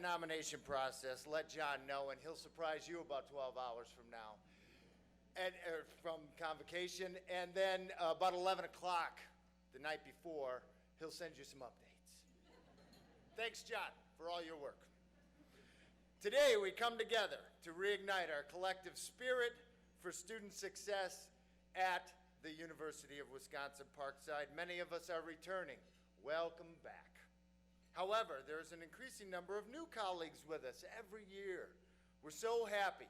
that nomination process, let John know, and he'll surprise you about 12 hours from now, and from Convocation. And then about 11 o'clock the night before, he'll send you some updates. Thanks, John, for all your work. Today, we come together to reignite our collective spirit for student success at the University of Wisconsin-Parkside. Many of us are returning. Welcome back. However, there's an increasing number of new colleagues with us every year. We're so happy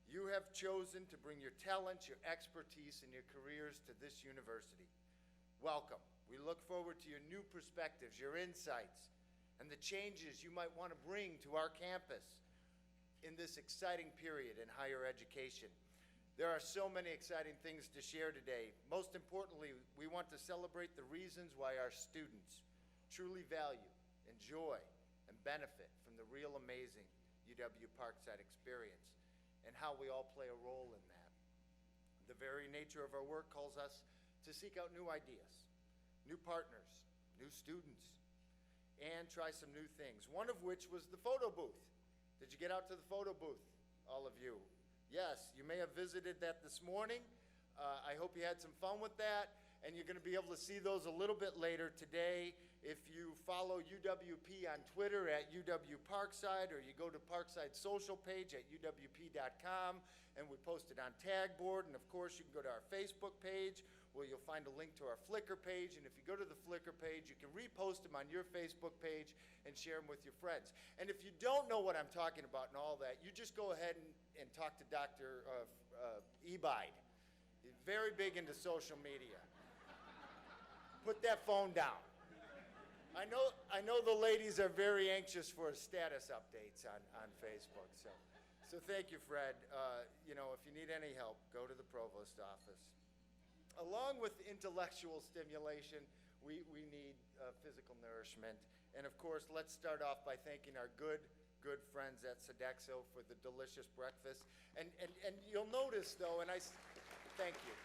you have chosen to bring your talents, your expertise, and your careers to this university. Welcome. We look forward to your new perspectives, your insights, and the changes you might want to bring to our campus in this exciting period in higher education. There are so many exciting things to share today. Most importantly, we want to celebrate the reasons why our students truly value, enjoy, and benefit from the real amazing UW-Parkside experience, and how we all play a role in that. The very nature of our work calls us to seek out new ideas, new partners, new students, and try some new things, one of which was the photo booth. Did you get out to the photo booth, all of you? Yes, you may have visited that this morning. I hope you had some fun with that, and you're going to be able to see those a little bit later today. If you follow UWP on Twitter at UW-Parkside, or you go to Parkside social page at uwp.com, and we post it on Tagboard. And of course, you can go to our Facebook page, where you'll find a link to our Flickr page. And if you go to the Flickr page, you can repost them on your Facebook page and share them with your friends. And if you don't know what I'm talking about and all that, you just go ahead and talk to Dr. Ebide. He's very big into social media. Put that phone down. I know the ladies are very anxious for status updates on Facebook. So thank you, Fred. If you need any help, go to the provost office. Along with intellectual stimulation, we need physical nourishment. And of course, let's start off by thanking our good friends at Sodexo for the delicious breakfast. And you'll notice, though, and thank you.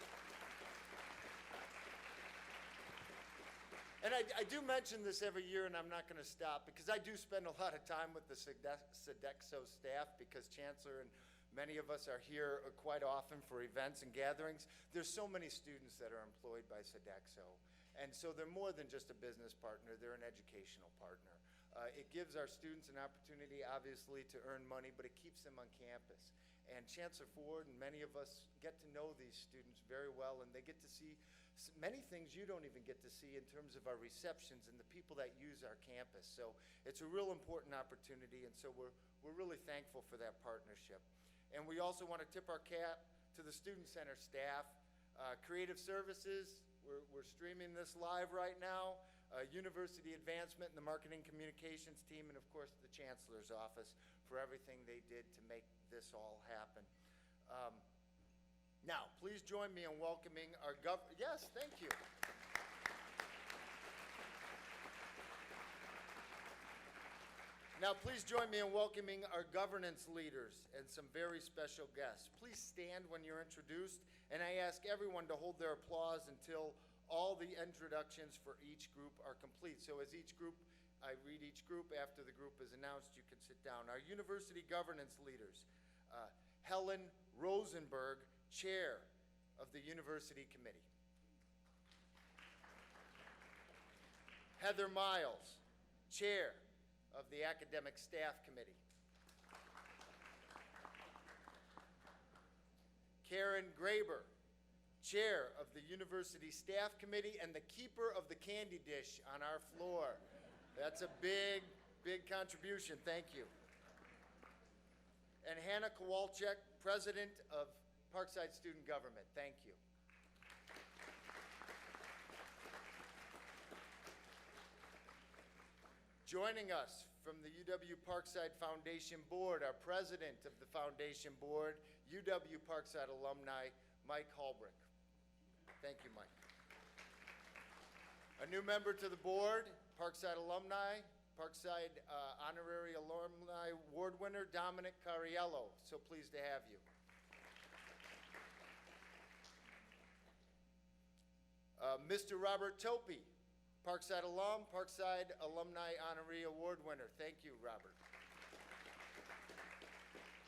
And I do mention this every year, and I'm not going to stop, because I do spend a lot of time with the Sodexo staff, because Chancellor and many of us are here quite often for events and gatherings. There's so many students that are employed by Sodexo. And so they're more than just a business partner, they're an educational partner. It gives our students an opportunity, obviously, to earn money, but it keeps them on campus. And Chancellor Ford and many of us get to know these students very well, and they get to see many things you don't even get to see in terms of our receptions and the people that use our campus. So it's a real important opportunity, and so we're really thankful for that partnership. And we also want to tip our cap to the Student Center staff, Creative Services. We're streaming this live right now. University Advancement and the Marketing Communications team, and of course the Chancellor's office for everything they did to make this all happen. Now, please join me in welcoming our yes, thank you. Now, please join me in welcoming our governance leaders and some very special guests. Please stand when you're introduced, and I ask everyone to hold their applause until all the introductions for each group are complete. So as I read each group, after the group is announced, you can sit down. Our university governance leaders, Helen Rosenberg, Chair of the University Committee. Heather Miles, Chair of the Academic Staff Committee. Karen Graber, Chair of the University Staff Committee and the keeper of the candy dish on our floor. That's a big, big contribution. Thank you. And Hannah Kowalczyk, President of Parkside Student Government. Thank you. Joining us from the UW-Parkside Foundation Board, our President of the Foundation Board, UW-Parkside alumni, Mike Halbrick. Thank you, Mike. A new member to the board, Parkside alumni, Parkside Honorary Alumni Award winner, Dominic Cariello. So pleased to have you. Mr. Robert Topi, Parkside alum, Parkside Alumni Honorary Award winner. Thank you, Robert.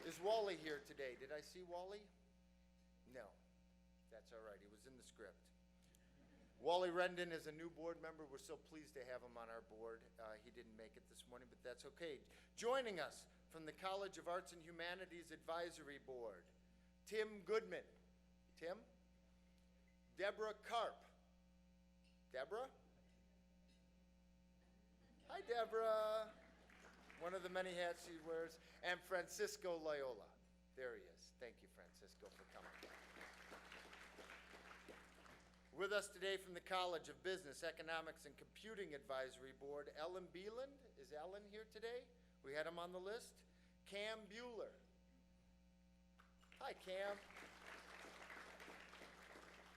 Is Wally here today? Did I see Wally? No. That's all right. He was in the script. Wally Rendon is a new board member. We're so pleased to have him on our board. He didn't make it this morning, but that's okay. Joining us from the College of Arts and Humanities Advisory Board, Tim Goodman. Tim? Deborah Karp. Deborah? Hi, Deborah. One of the many hats she wears. And Francisco Loyola. There he is. Thank you, Francisco, for coming. With us today from the College of Business, Economics, and Computing Advisory Board, Ellen Beeland. Is Ellen here today? We had him on the list. Cam Bueller. Hi, Cam.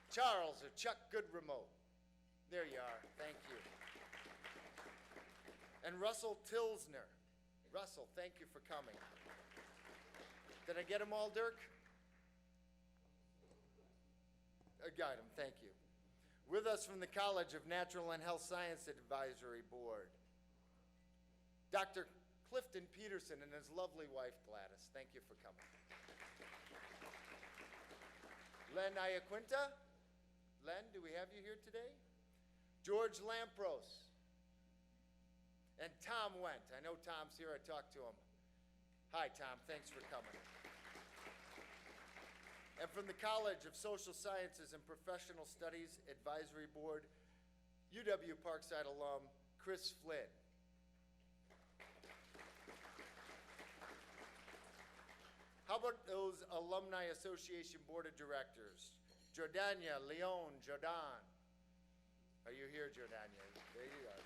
Charles or Chuck Goodremote. There you are. Thank you. And Russell Tilsner. Russell, thank you for coming. Did I get them all, Dirk? I got them, thank you. With us from the College of Natural and Health Science Advisory Board, Dr. Clifton Peterson and his lovely wife, Gladys. Thank you for coming. Len Iaquinta. Len, do we have you here today? George Lampros. And Tom Wendt. I know Tom's here. I talked to him. Hi, Tom. Thanks for coming. And from the College of Social Sciences and Professional Studies Advisory Board, UW-Parkside alum, Chris Flynn. How about those Alumni Association Board of Directors? Jordania Leon Jordan. Are you here, Jordania? There you are.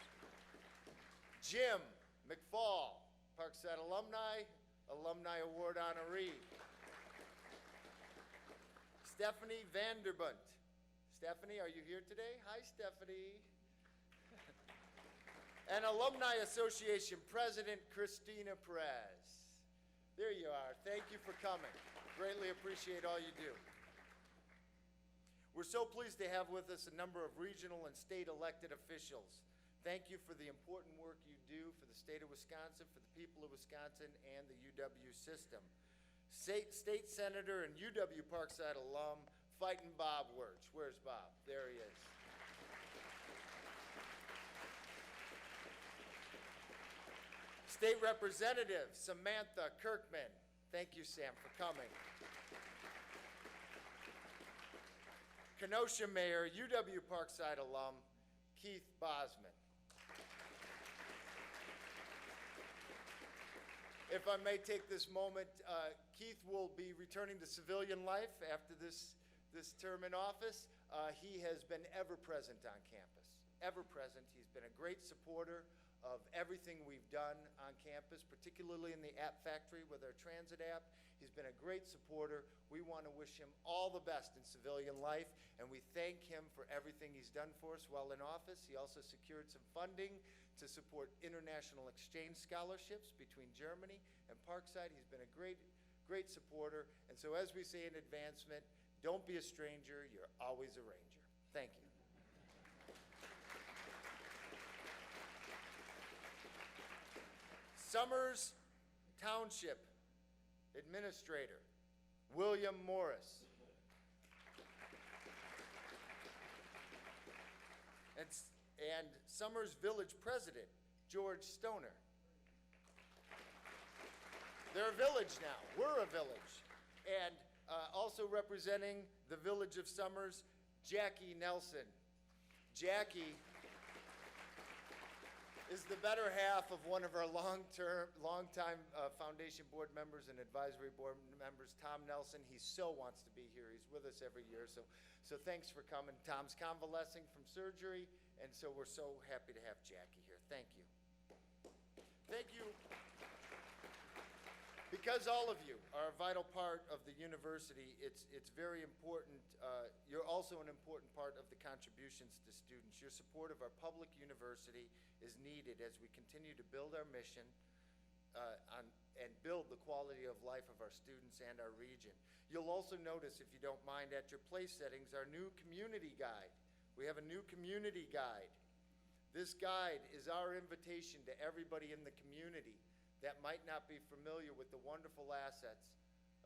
Jim McFall, Parkside alumni, Alumni Award honoree. Stephanie Vanderbunt. Stephanie, are you here today? Hi, Stephanie. And Alumni Association President Christina Perez. There you are. Thank you for coming. Greatly appreciate all you do. We're so pleased to have with us a number of regional and state elected officials. Thank you for the important work you do for the state of Wisconsin, for the people of Wisconsin, and the UW system. State Senator and UW-Parkside alum, Fightin' Bob Wirch. Where's Bob? There he is. State Representative Samantha Kirkman. Thank you, Sam, for coming. Kenosha Mayor, UW-Parkside alum, Keith Bosman. If I may take this moment, Keith will be returning to civilian life after this term in office. He has been ever present on campus, ever present. He's been a great supporter of everything we've done on campus, particularly in the app factory with our transit app. He's been a great supporter. We want to wish him all the best in civilian life, and we thank him for everything he's done for us while in office. He also secured some funding to support international exchange scholarships between Germany and Parkside. He's been a great supporter. And so as we say in advancement, don't be a stranger, you're always a ranger. Thank you. Summers Township Administrator, William Morris. And Summers Village President, George Stoner. They're a village now. We're a village. And also representing the village of Summers, Jackie Nelson. Jackie is the better half of one of our longtime foundation board members and advisory board members, Tom Nelson. He so wants to be here. He's with us every year. So thanks for coming. Tom's convalescing from surgery, and so we're so happy to have Jackie here. Thank you. Thank you. Because all of you are a vital part of the university, it's very important. You're also an important part of the contributions to students. Your support of our public university is needed as we continue to build our mission and build the quality of life of our students and our region. You'll also notice, if you don't mind, at your place settings, our new community guide. We have a new community guide. This guide is our invitation to everybody in the community that might not be familiar with the wonderful assets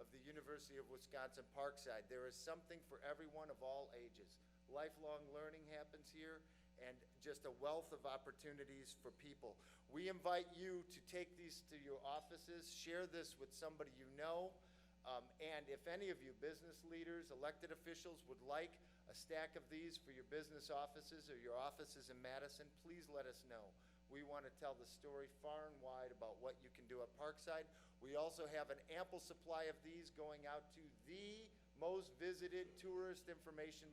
of the University of Wisconsin-Parkside. There is something for everyone of all ages. Lifelong learning happens here, and just a wealth of opportunities for people. We invite you to take these to your offices, share this with somebody you know, and if any of you business leaders, elected officials would like a stack of these for your business offices or your offices in Madison, please let us know. We want to tell the story far and wide about what you can do at Parkside. We also have an ample supply of these going out to the most visited tourist information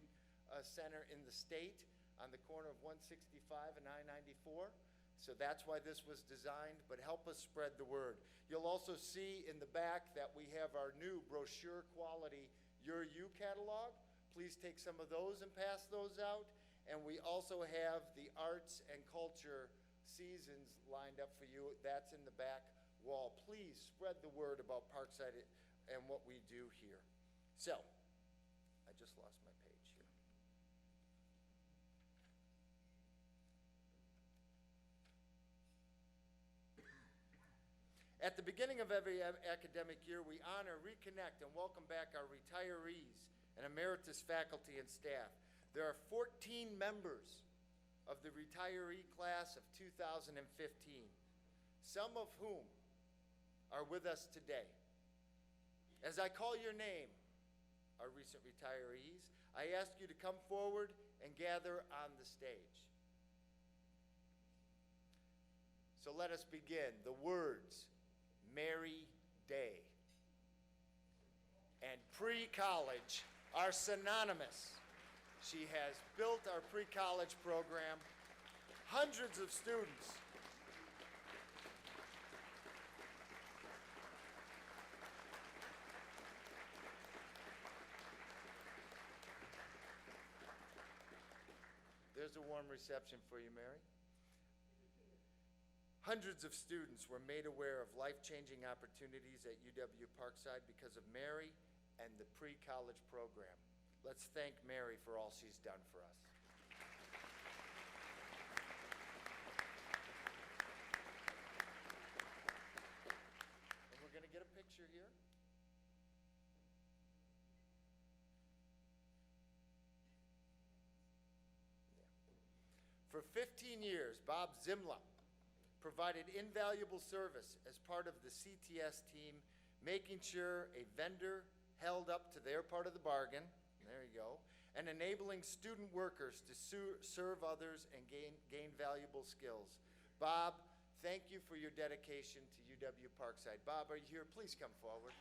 center in the state on the corner of 165 and I-94. So that's why this was designed, but help us spread the word. You'll also see in the back that we have our new brochure quality Your You catalog. Please take some of those and pass those out. And we also have the arts and culture seasons lined up for you. That's in the back wall. Please spread the word about Parkside and what we do here. So, I just lost my page here. At the beginning of every academic year, we honor, reconnect, and welcome back our retirees and emeritus faculty and staff. There are 14 members of the retiree class of 2015, some of whom are with us today. As I call your name, our recent retirees, I ask you to come forward and gather on the stage. So let us begin. The words, Mary Day and pre-college are synonymous. She has built our pre-college program, hundreds of students. There's a warm reception for you, Mary. Hundreds of students were made aware of life-changing opportunities at UW-Parkside because of Mary and the pre-college program. Let's thank Mary for all she's done for us. And we're going to get a picture here. For 15 years, Bob Zimla provided invaluable service as part of the CTS team, making sure a vendor held up to their part of the bargain, there you go, and enabling student workers to serve others and gain valuable skills. Bob, thank you for your dedication to UW-Parkside. Bob, are you here? Please come forward.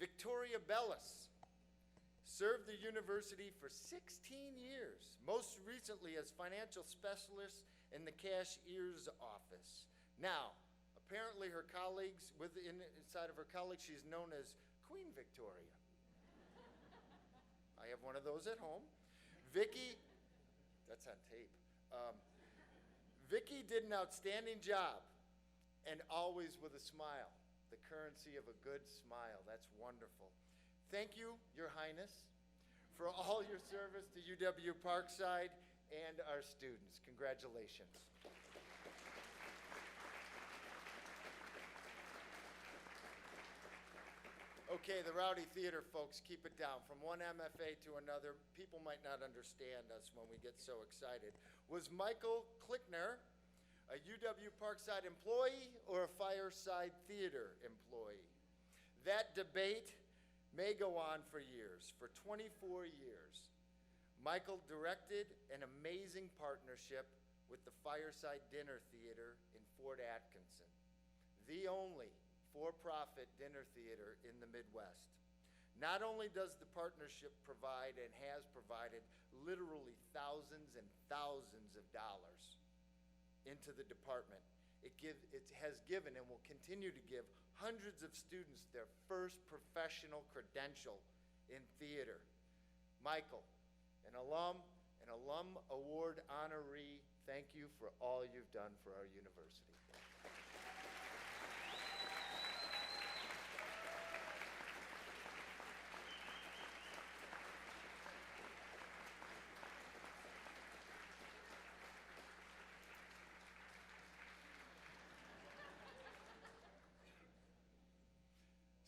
Victoria Bellis served the university for 16 years, most recently as financial specialist in the cashier's office. Now, apparently her colleagues, inside of her colleagues, she's known as Queen Victoria. I have one of those at home. Vicki, that's on tape. Vicki did an outstanding job and always with a smile. The currency of a good smile. That's wonderful. Thank you, Your Highness, for all your service to UW-Parkside and our students. Congratulations. Okay, the Rowdy Theater folks, keep it down. From one MFA to another, people might not understand us when we get so excited. Was Michael Klickner a UW-Parkside employee or a Fireside Theater employee? That debate may go on for years. For 24 years, Michael directed an amazing partnership with the Fireside Dinner Theater in Fort Atkinson, the only for-profit dinner theater in the Midwest. Not only does the partnership provide and has provided literally thousands and thousands of dollars into the department, it has given and will continue to give hundreds of students their first professional credential in theater. Michael, an alum award honoree, thank you for all you've done for our university.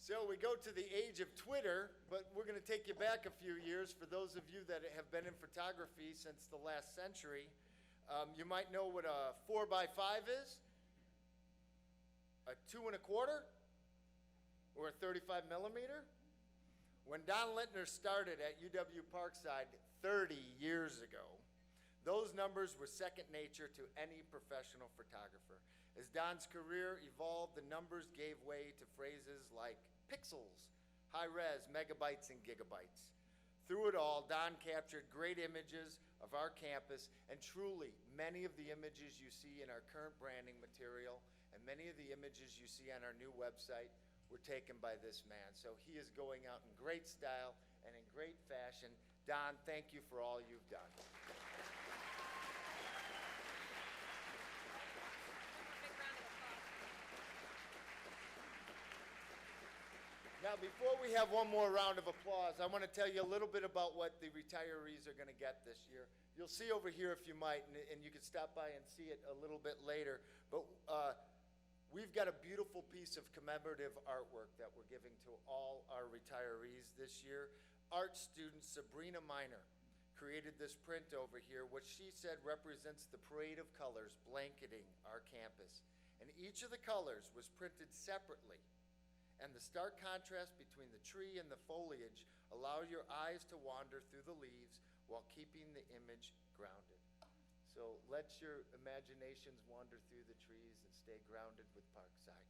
So we go to the age of Twitter, but we're going to take you back a few years. For those of you that have been in photography since the last century, you might know what a 4x5 is, a 2 1/4, or a 35 millimeter. When Don Lintner started at UW-Parkside 30 years ago, those numbers were second nature to any professional photographer. As Don's career evolved, the numbers gave way to phrases like pixels, high res, megabytes, and gigabytes. Through it all, Don captured great images of our campus, and truly, many of the images you see in our current branding material and many of the images you see on our new website were taken by this man. So he is going out in great style and in great fashion. Don, thank you for all you've done. Now, before we have one more round of applause, I want to tell you a little bit about what the retirees are going to get this year. You'll see over here if you might, and you can stop by and see it a little bit later. But we've got a beautiful piece of commemorative artwork that we're giving to all our retirees this year. Art student Sabrina Miner created this print over here, which she said represents the parade of colors blanketing our campus. And each of the colors was printed separately. And the stark contrast between the tree and the foliage allow your eyes to wander through the leaves while keeping the image grounded. So let your imaginations wander through the trees and stay grounded with Parkside.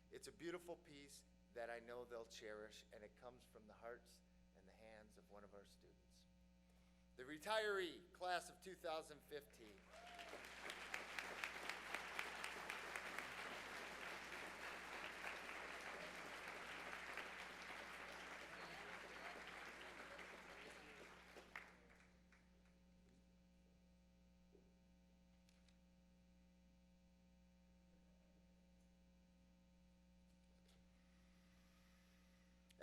It's a beautiful piece that I know they'll cherish, and it comes from the hearts and the hands of one of our students. The retiree class of 2015.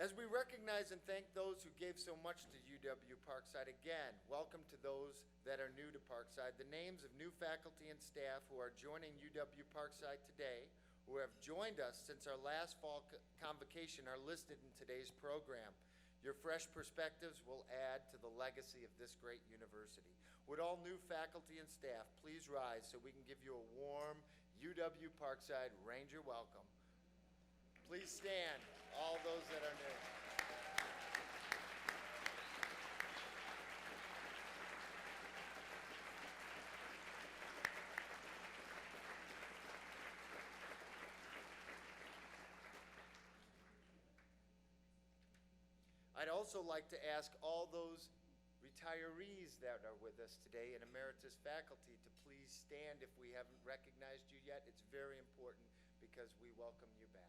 As we recognize and thank those who gave so much to UW-Parkside, again, welcome to those that are new to Parkside. The names of new faculty and staff who are joining UW-Parkside today, who have joined us since our last fall convocation, are listed in today's program. Your fresh perspectives will add to the legacy of this great university. Would all new faculty and staff please rise so we can give you a warm UW-Parkside Ranger welcome. Please stand, all those that are new. I'd also like to ask all those retirees that are with us today and emeritus faculty to please stand if we haven't recognized you yet. It's very important because we welcome you back.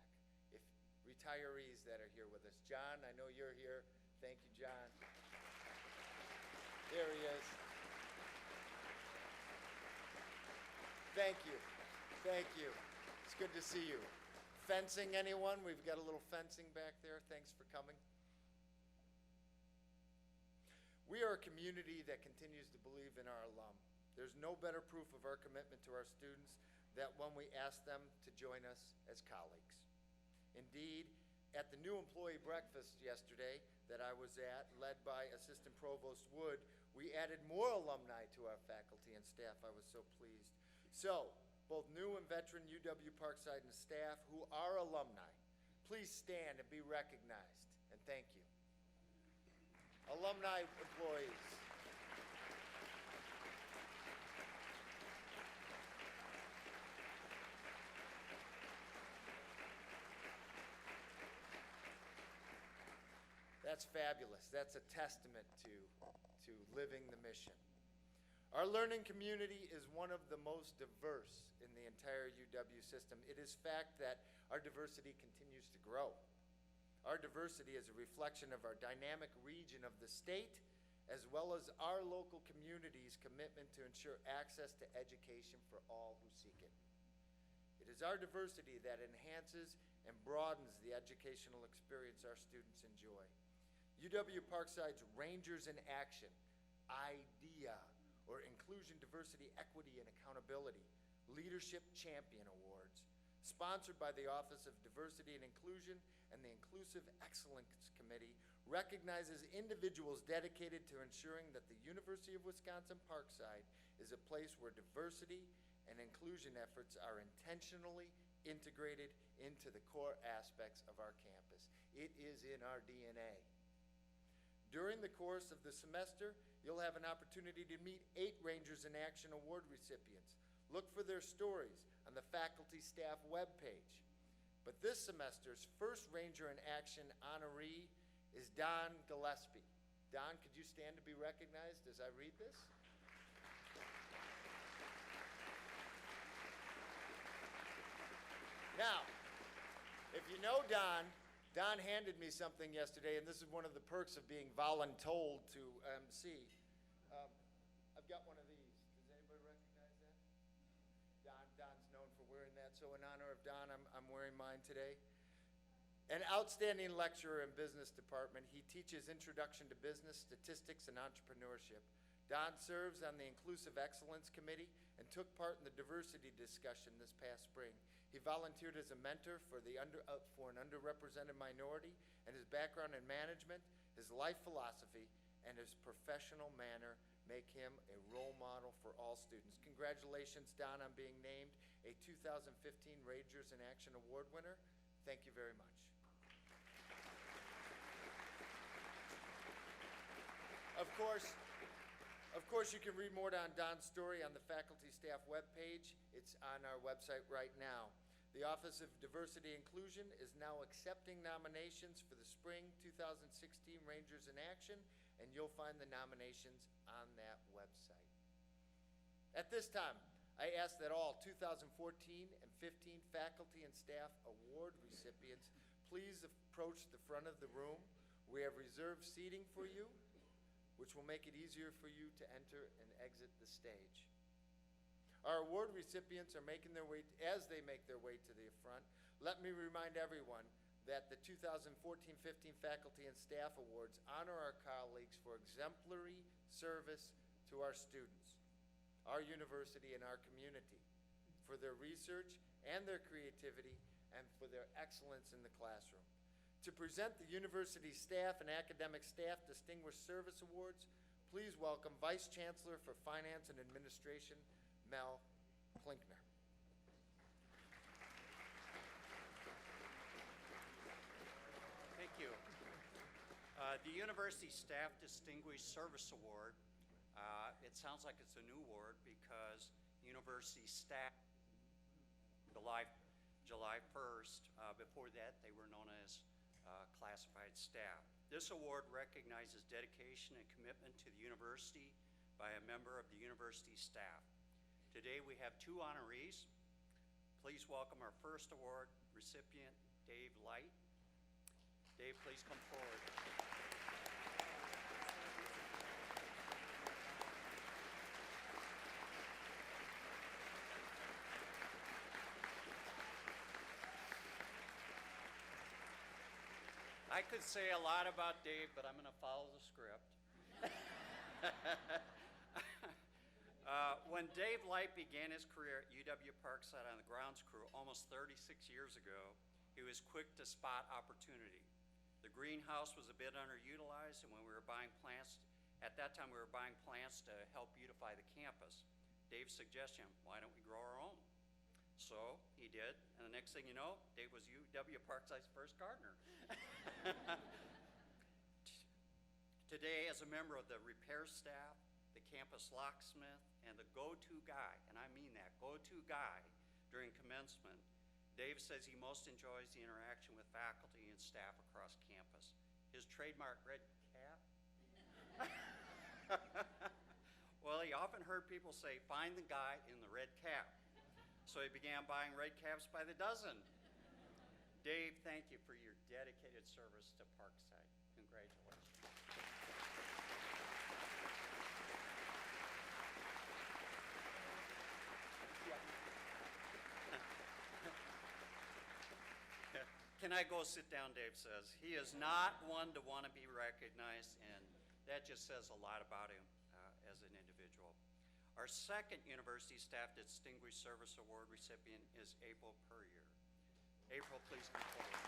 Retirees that are here with us. John, I know you're here. Thank you, John. There he is. Thank you. Thank you. It's good to see you. Fencing, anyone? We've got a little fencing back there. Thanks for coming. We are a community that continues to believe in our alum. There's no better proof of our commitment to our students than when we ask them to join us as colleagues. Indeed, at the new employee breakfast yesterday that I was at, led by Assistant Provost Wood, we added more alumni to our faculty and staff. I was so pleased. So, both new and veteran UW-Parkside and staff who are alumni, please stand and be recognized, and thank you. Alumni employees. That's fabulous. That's a testament to living the mission. Our learning community is one of the most diverse in the entire UW system. It is fact that our diversity continues to grow. Our diversity is a reflection of our dynamic region of the state, as well as our local community's commitment to ensure access to education for all who seek it. It is our diversity that enhances and broadens the educational experience our students enjoy. UW-Parkside's Rangers in Action, IDEA, or Inclusion, Diversity, Equity, and Accountability Leadership Champion Awards, sponsored by the Office of Diversity and Inclusion and the Inclusive Excellence Committee, recognizes individuals dedicated to ensuring that the University of Wisconsin-Parkside is a place where diversity and inclusion efforts are intentionally integrated into the core aspects of our campus. It is in our DNA. During the course of the semester, you'll have an opportunity to meet 8 Rangers in Action Award recipients. Look for their stories on the faculty staff webpage. But this semester's first Ranger in Action honoree is Don Gillespie. Don, could you stand to be recognized as I read this? Now, if you know Don, Don handed me something yesterday, and this is one of the perks of being voluntold to MC. I've got one of these. Does anybody recognize that? Don's known for wearing that, so in honor of Don, I'm wearing mine today. An outstanding lecturer in business department, he teaches Introduction to Business, Statistics, and Entrepreneurship. Don serves on the Inclusive Excellence Committee and took part in the diversity discussion this past spring. He volunteered as a mentor for an underrepresented minority, and his background in management, his life philosophy, and his professional manner make him a role model for all students. Congratulations, Don, on being named a 2015 Rangers in Action Award winner. Thank you very much. Of course, you can read more on Don's story on the faculty staff webpage. It's on our website right now. The Office of Diversity Inclusion is now accepting nominations for the Spring 2016 Rangers in Action, and you'll find the nominations on that website. At this time, I ask that all 2014 and 15 faculty and staff award recipients please approach the front of the room. We have reserved seating for you, which will make it easier for you to enter and exit the stage. Our award recipients are making their way, as they make their way to the front, let me remind everyone that the 2014-15 Faculty and Staff Awards honor our colleagues for exemplary service to our students, our university, and our community, for their research and their creativity, and for their excellence in the classroom. To present the university staff and academic staff Distinguished Service Awards, please welcome Vice Chancellor for Finance and Administration, Mel Klinkner. Thank you. The University Staff Distinguished Service Award, it sounds like it's a new award because university staff, July 1st, before that they were known as classified staff. This award recognizes dedication and commitment to the university by a member of the university staff. Today we have 2 honorees. Please welcome our first award recipient, Dave Light. Dave, please come forward. I could say a lot about Dave, but I'm going to follow the script. When Dave Light began his career at UW-Parkside on the grounds crew almost 36 years ago, he was quick to spot opportunity. The greenhouse was a bit underutilized, and when we were buying plants, at that time we were buying plants to help beautify the campus. Dave's suggestion, why don't we grow our own? So he did, and the next thing you know, Dave was UW-Parkside's first gardener. Today, as a member of the repair staff, the campus locksmith, and the go-to guy, and I mean that, go-to guy during commencement, Dave says he most enjoys the interaction with faculty and staff across campus. His trademark red cap? Well, he often heard people say, find the guy in the red cap. So he began buying red caps by the dozen. Dave, thank you for your dedicated service to Parkside. Congratulations. Can I go sit down, Dave says. He is not one to want to be recognized, and that just says a lot about him as an individual. Our second University Staff Distinguished Service Award recipient is April Puryear. April, please come forward.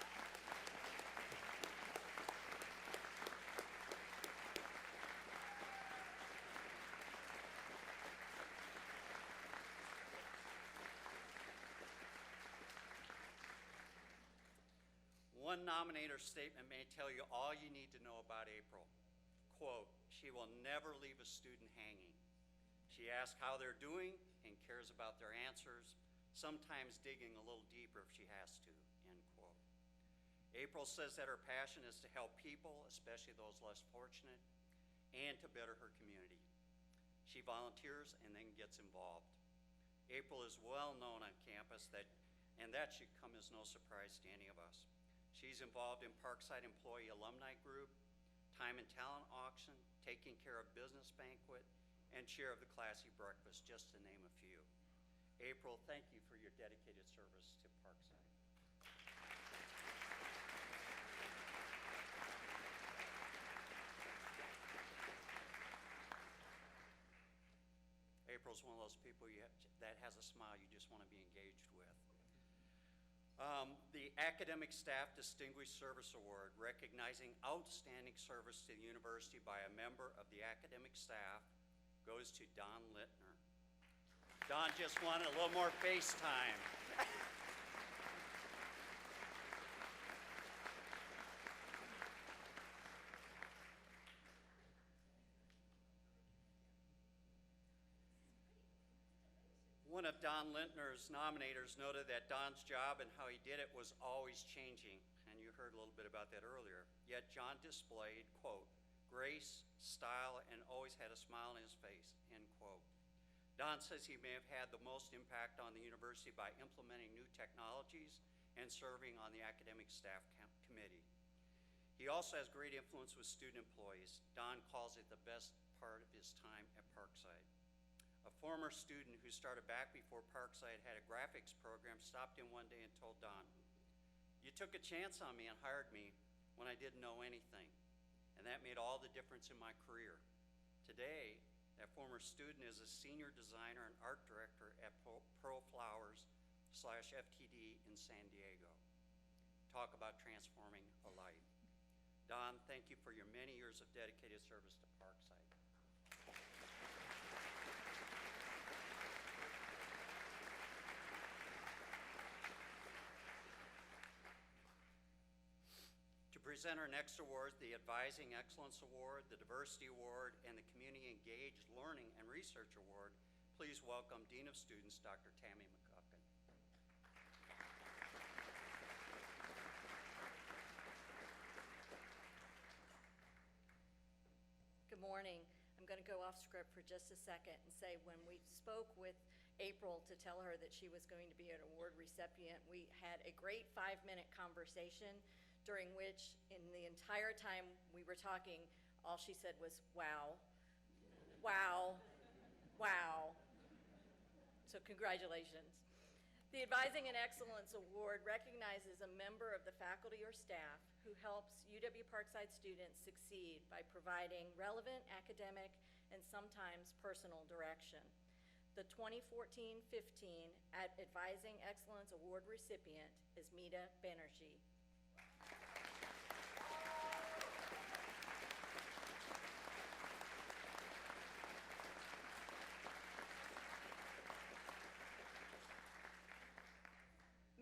One nominator statement may tell you all you need to know about April. Quote, she will never leave a student hanging. She asks how they're doing and cares about their answers, sometimes digging a little deeper if she has to, end quote. April says that her passion is to help people, especially those less fortunate, and to better her community. She volunteers and then gets involved. April is well known on campus, and that should come as no surprise to any of us. She's involved in Parkside Employee Alumni Group, Time and Talent Auction, taking care of business banquet, and chair of the Classy Breakfast, just to name a few. April, thank you for your dedicated service to Parkside. April's one of those people that has a smile you just want to be engaged with. The Academic Staff Distinguished Service Award, recognizing outstanding service to the university by a member of the academic staff, goes to Don Littner. Don just wanted a little more face time. One of Don Littner's nominators noted that Don's job and how he did it was always changing, and you heard a little bit about that earlier. Yet John displayed, quote, grace, style, and always had a smile on his face, end quote. Don says he may have had the most impact on the university by implementing new technologies and serving on the academic staff committee. He also has great influence with student employees. Don calls it the best part of his time at Parkside. A former student who started back before Parkside had a graphics program stopped in one day and told Don, "You took a chance on me and hired me when I didn't know anything, and that made all the difference in my career." Today, that former student is a senior designer and art director at Pearl Flowers /FTD in San Diego. Talk about transforming a life. Don, thank you for your many years of dedicated service to Parkside. To present our next awards, the Advising Excellence Award, the Diversity Award, and the Community Engaged Learning and Research Award, please welcome Dean of Students, Dr. Tammy McCucken. Good morning. I'm going to go off script for just a second and say when we spoke with April to tell her that she was going to be an award recipient, we had a great 5-minute conversation during which in the entire time we were talking, all she said was, wow, wow, wow. So congratulations. The Advising and Excellence Award recognizes a member of the faculty or staff who helps UW-Parkside students succeed by providing relevant academic and sometimes personal direction. The 2014-15 Advising Excellence Award recipient is Meeta Banerjee.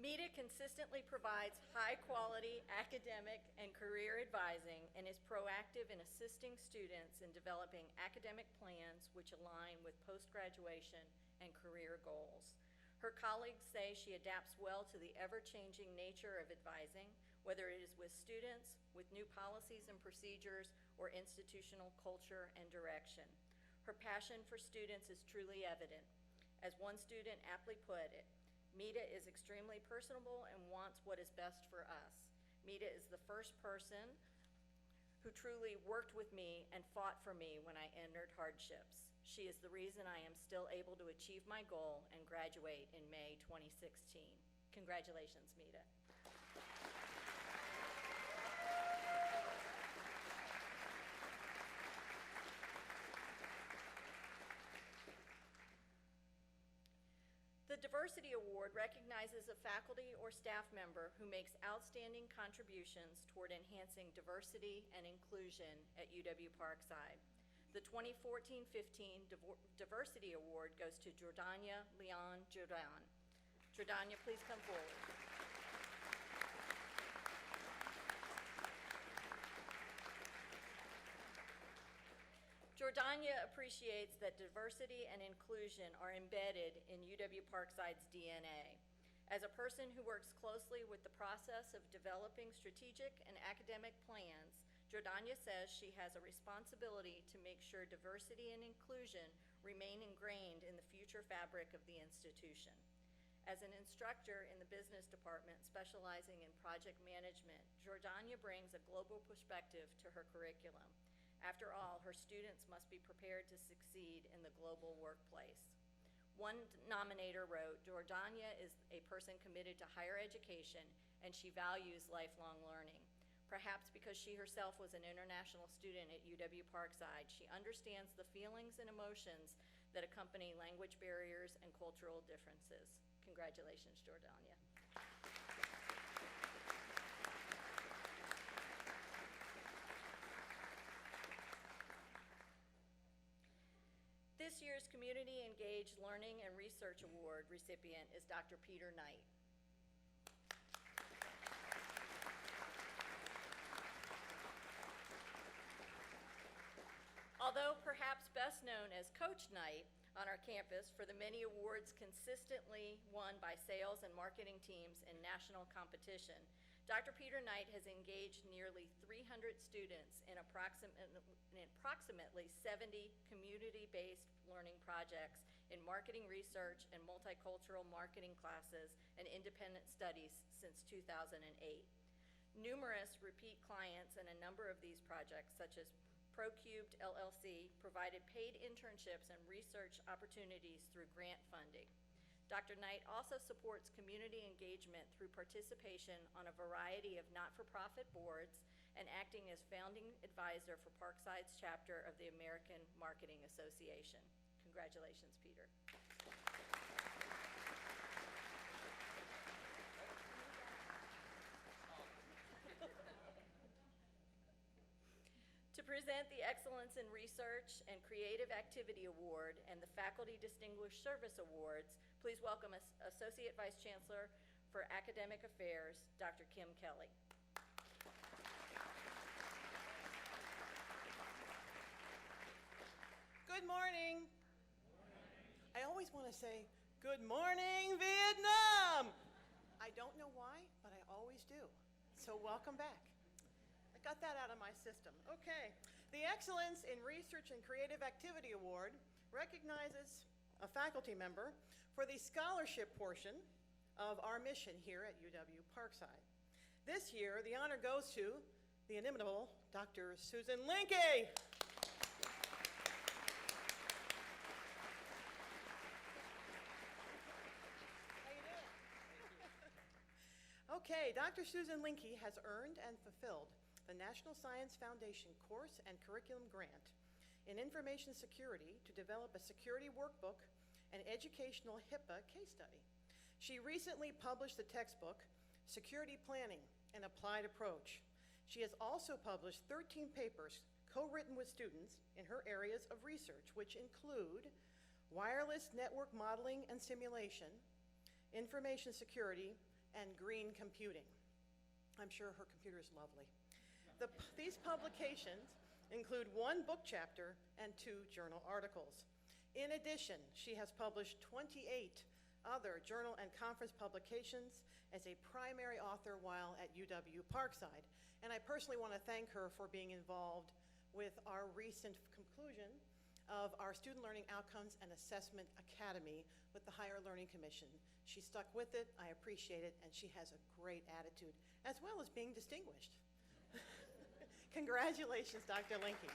Meeta consistently provides high-quality academic and career advising and is proactive in assisting students in developing academic plans which align with post-graduation and career goals. Her colleagues say she adapts well to the ever-changing nature of advising, whether it is with students, with new policies and procedures, or institutional culture and direction. Her passion for students is truly evident. As one student aptly put it, Mita is extremely personable and wants what is best for us. Mita is the first person who truly worked with me and fought for me when I entered hardships. She is the reason I am still able to achieve my goal and graduate in May 2016. Congratulations, Mita. The Diversity Award recognizes a faculty or staff member who makes outstanding contributions toward enhancing diversity and inclusion at UW-Parkside. The 2014-15 Diversity Award goes to Jordania Leon Jordan. Jordania, please come forward. Jordania appreciates that diversity and inclusion are embedded in UW-Parkside's DNA. As a person who works closely with the process of developing strategic and academic plans, Jordania says she has a responsibility to make sure diversity and inclusion remain ingrained in the future fabric of the institution. As an instructor in the business department specializing in project management, Jordania brings a global perspective to her curriculum. After all, her students must be prepared to succeed in the global workplace. One nominator wrote, Jordania is a person committed to higher education and she values lifelong learning. Perhaps because she herself was an international student at UW-Parkside, she understands the feelings and emotions that accompany language barriers and cultural differences. Congratulations, Jordania. This year's Community Engaged Learning and Research Award recipient is Dr. Peter Knight. Although perhaps best known as Coach Knight on our campus for the many awards consistently won by sales and marketing teams in national competition, Dr. Peter Knight has engaged nearly 300 students in approximately 70 community-based learning projects in marketing research and multicultural marketing classes and independent studies since 2008. Numerous repeat clients in a number of these projects, such as ProCubed LLC, provided paid internships and research opportunities through grant funding. Dr. Knight also supports community engagement through participation on a variety of not-for-profit boards and acting as founding advisor for Parkside's chapter of the American Marketing Association. Congratulations, Peter. To present the Excellence in Research and Creative Activity Award and the Faculty Distinguished Service Awards, please welcome Associate Vice Chancellor for Academic Affairs, Dr. Kim Kelly. Good morning. I always want to say, good morning, Vietnam. I don't know why, but I always do. So welcome back. I got that out of my system. Okay. The Excellence in Research and Creative Activity Award recognizes a faculty member for the scholarship portion of our mission here at UW-Parkside. This year, the honor goes to the inimitable Dr. Susan Linke. Okay, Dr. Susan Linke has earned and fulfilled the National Science Foundation Course and Curriculum Grant in Information Security to develop a security workbook and educational HIPAA case study. She recently published the textbook, Security Planning, an Applied Approach. She has also published 13 papers co-written with students in her areas of research, which include wireless network modeling and simulation, information security, and green computing. I'm sure her computer is lovely. These publications include 1 book chapter and 2 journal articles. In addition, she has published 28 other journal and conference publications as a primary author while at UW-Parkside. And I personally want to thank her for being involved with our recent conclusion of our Student Learning Outcomes and Assessment Academy with the Higher Learning Commission. She stuck with it, I appreciate it, and she has a great attitude, as well as being distinguished. Congratulations, Dr. Linke.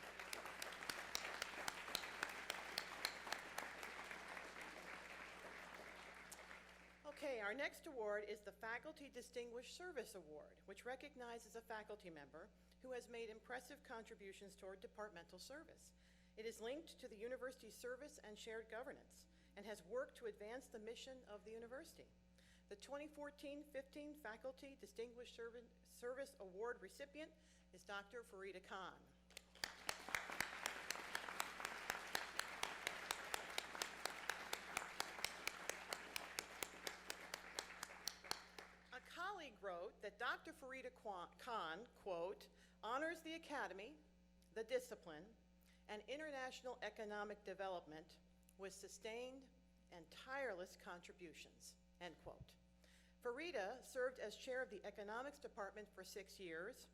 Okay, our next award is the Faculty Distinguished Service Award, which recognizes a faculty member who has made impressive contributions toward departmental service. It is linked to the university's service and shared governance and has worked to advance the mission of the university. The 2014-15 Faculty Distinguished Service Award recipient is Dr. Farida Khan. A colleague wrote that Dr. Farida Khan, quote, honors the academy, the discipline, and international economic development with sustained and tireless contributions, end quote. Farida served as chair of the economics department for 6 years,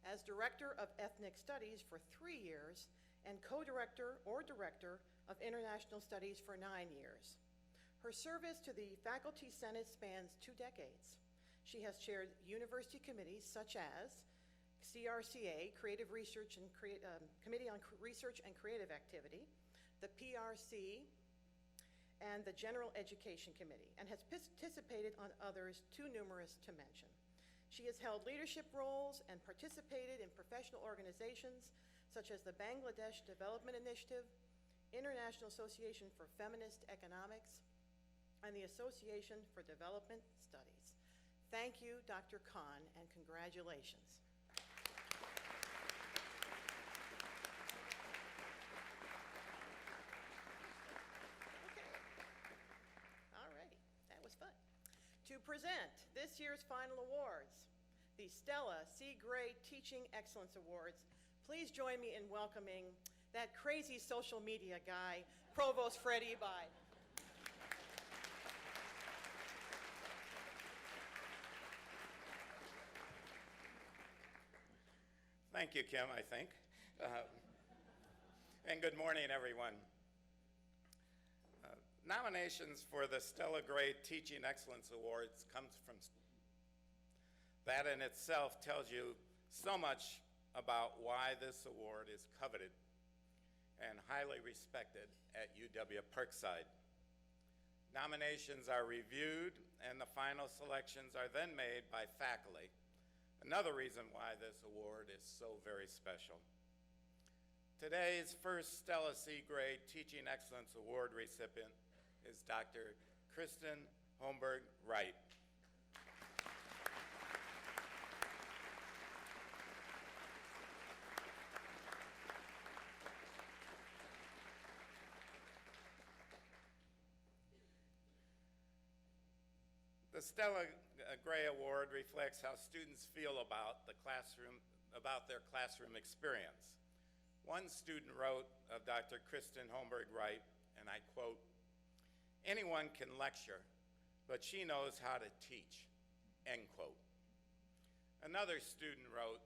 as director of ethnic studies for 3 years, and co-director or director of international studies for 9 years. Her service to the faculty senate spans 2 decades. She has chaired university committees such as CRCA, Creative Research and Committee on Research and Creative Activity, the PRC, and the General Education Committee, and has participated on others too numerous to mention. She has held leadership roles and participated in professional organizations such as the Bangladesh Development Initiative, International Association for Feminist Economics, and the Association for Development Studies. Thank you, Dr. Khan, and congratulations. To present this year's final awards, the Stella C. Gray Teaching Excellence Awards, please join me in welcoming that crazy social media guy, Provost Fred Ebi. Thank you, Kim, I think. And good morning, everyone. Nominations for the Stella Gray Teaching Excellence Awards comes from that in itself tells you so much about why this award is coveted and highly respected at UW-Parkside. Nominations are reviewed and the final selections are then made by faculty. Another reason why this award is so very special. Today's first Stella C. Gray Teaching Excellence Award recipient is Dr. Kristen Holmberg-Wright. The Stella Gray Award reflects how students feel about the classroom, about their classroom experience. One student wrote of Dr. Kristen Holmberg-Wright, and I quote, "Anyone can lecture, but she knows how to teach," end quote. Another student wrote,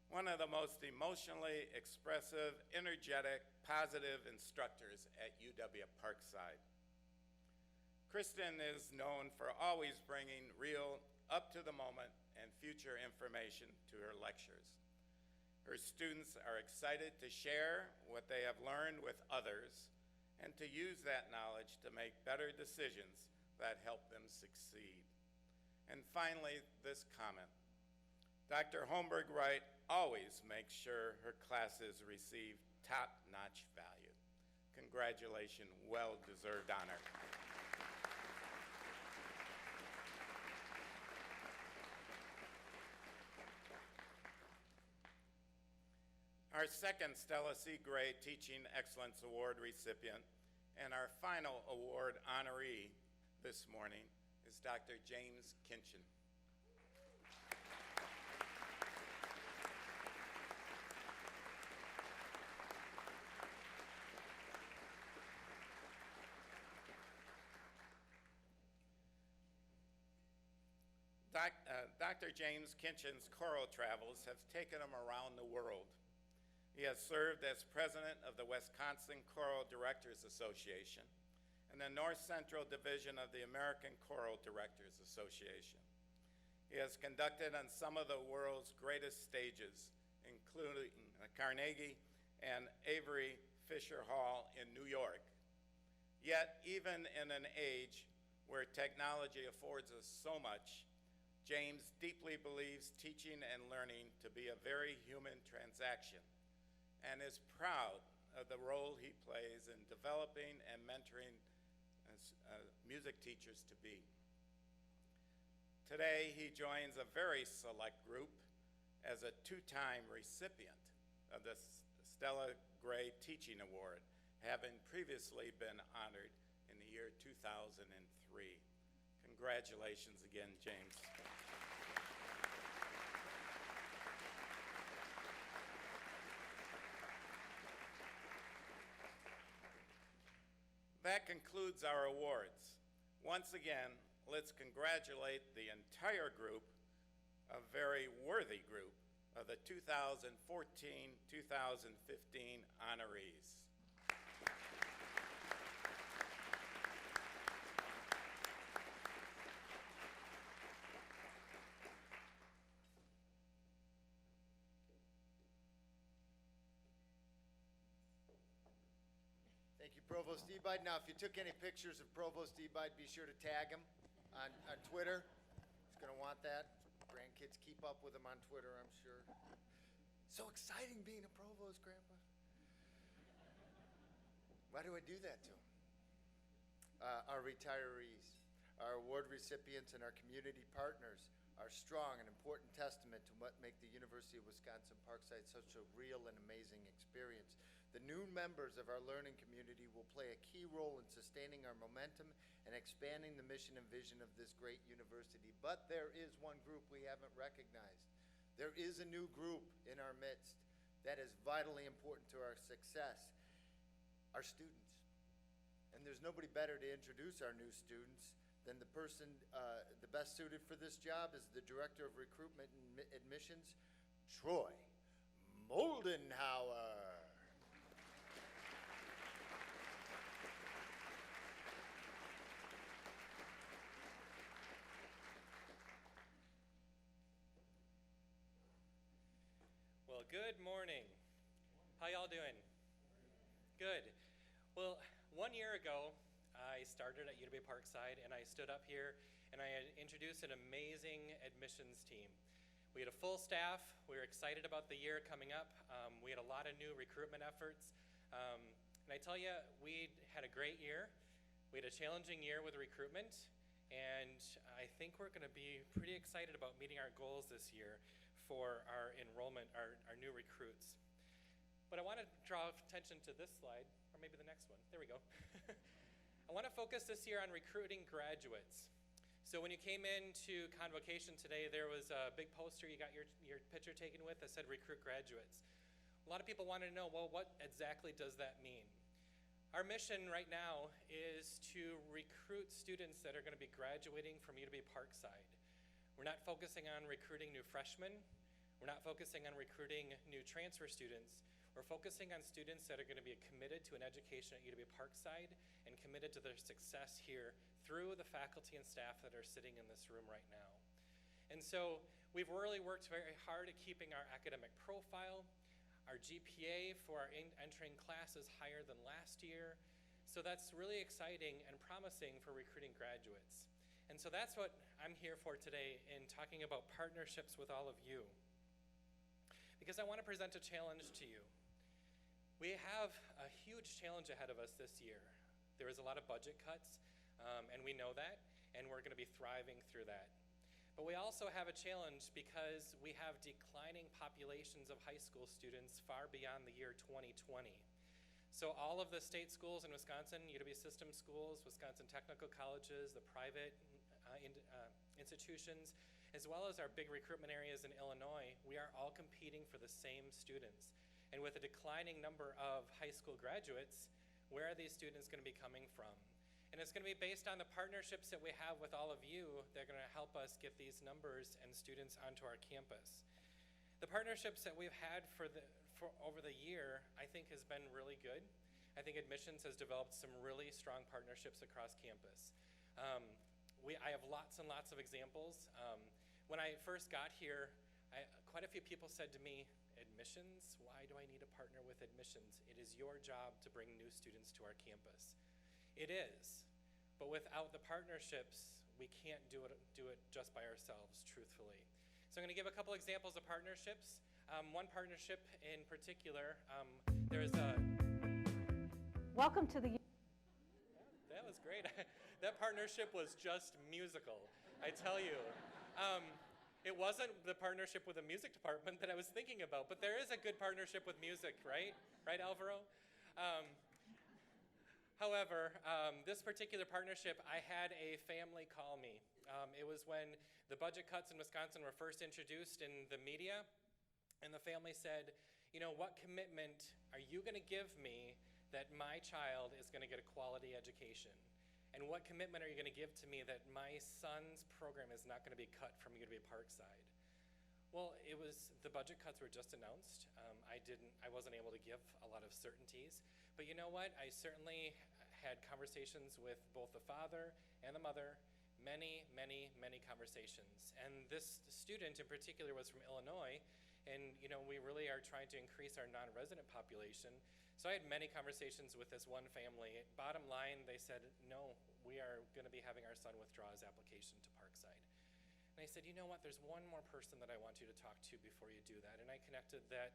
"One of the most emotionally expressive, energetic, positive instructors at UW-Parkside." Kristen is known for always bringing real, up-to-the-moment, and future information to her lectures. Her students are excited to share what they have learned with others and to use that knowledge to make better decisions that help them succeed. And finally, this comment. Dr. Holmberg-Wright always makes sure her classes receive top-notch value. Congratulations, well-deserved honor. Our second Stella C. Gray Teaching Excellence Award recipient and our final award honoree this morning is Dr. James Kinchin. Dr. James Kinchin's choral travels have taken him around the world. He has served as president of the Wisconsin Choral Directors Association and the North Central Division of the American Choral Directors Association. He has conducted on some of the world's greatest stages, including Carnegie and Avery Fisher Hall in New York. Yet, even in an age where technology affords us so much, James deeply believes teaching and learning to be a very human transaction and is proud of the role he plays in developing and mentoring music teachers to be. Today, he joins a very select group as a two-time recipient of the Stella Gray Teaching Award, having previously been honored in the year 2003. Congratulations again, James. That concludes our awards. Once again, let's congratulate the entire group, a very worthy group, of the 2014-2015 honorees. Thank you, Provost Ebeid. Now, if you took any pictures of Provost Ebeid, be sure to tag him on Twitter. He's going to want that. Grandkids keep up with him on Twitter, I'm sure. So exciting being a provost, Grandpa. Why do I do that to him? Our retirees, our award recipients, and our community partners are strong and important testament to what make the University of Wisconsin-Parkside such a real and amazing experience. The new members of our learning community will play a key role in sustaining our momentum and expanding the mission and vision of this great university. But there is one group we haven't recognized. There is a new group in our midst that is vitally important to our success, our students. And there's nobody better to introduce our new students than the person the best suited for this job is the Director of Recruitment and Admissions, Troy Moldenhauer. Well, good morning. How y'all doing? Good. Well, 1 year ago, I started at UW-Parkside, and I stood up here, and I had introduced an amazing admissions team. We had a full staff. We were excited about the year coming up. We had a lot of new recruitment efforts. And I tell you, we had a great year. We had a challenging year with recruitment, and I think we're going to be pretty excited about meeting our goals this year for our enrollment, our new recruits. But I want to draw attention to this slide, or maybe the next one. There we go. I want to focus this year on recruiting graduates. So when you came into Convocation today, there was a big poster you got your picture taken with that said recruit graduates. A lot of people wanted to know, well, what exactly does that mean? Our mission right now is to recruit students that are going to be graduating from UW-Parkside. We're not focusing on recruiting new freshmen. We're not focusing on recruiting new transfer students. We're focusing on students that are going to be committed to an education at UW-Parkside and committed to their success here through the faculty and staff that are sitting in this room right now. And so we've really worked very hard at keeping our academic profile. Our GPA for our entering class is higher than last year. So that's really exciting and promising for recruiting graduates. And so that's what I'm here for today in talking about partnerships with all of you. Because I want to present a challenge to you. We have a huge challenge ahead of us this year. There is a lot of budget cuts, and we know that, and we're going to be thriving through that. But we also have a challenge because we have declining populations of high school students far beyond the year 2020. So all of the state schools in Wisconsin, UW system schools, Wisconsin technical colleges, the private institutions, as well as our big recruitment areas in Illinois, we are all competing for the same students. And with a declining number of high school graduates, where are these students going to be coming from? And it's going to be based on the partnerships that we have with all of you that are going to help us get these numbers and students onto our campus. The partnerships that we've had for for over the year, I think has been really good. I think admissions has developed some really strong partnerships across campus. I have lots and lots of examples. When I first got here, quite a few people said to me, admissions? Why do I need to partner with admissions? It is your job to bring new students to our campus. It is, but without the partnerships, we can't do it just by ourselves, truthfully. So I'm going to give a couple examples of partnerships. One partnership in particular, there's a... Welcome to the... That was great. That partnership was just musical, I tell you. It wasn't the partnership with the music department that I was thinking about, but there is a good partnership with music, right? Right, Alvaro? However, this particular partnership, I had a family call me. It was when the budget cuts in Wisconsin were first introduced in the media, and the family said, you know, what commitment are you going to give me that my child is going to get a quality education? And what commitment are you going to give to me that my son's program is not going to be cut from UW-Parkside? Well, the budget cuts were just announced. I wasn't able to give a lot of certainties, but you know what? I certainly had conversations with both the father and the mother, many, many, many conversations. And this student in particular was from Illinois, and you know, we really are trying to increase our non-resident population. So I had many conversations with this one family. Bottom line, they said, no, we are going to be having our son withdraw his application to Parkside. And I said, you know what, there's one more person that I want you to talk to before you do that. And I connected that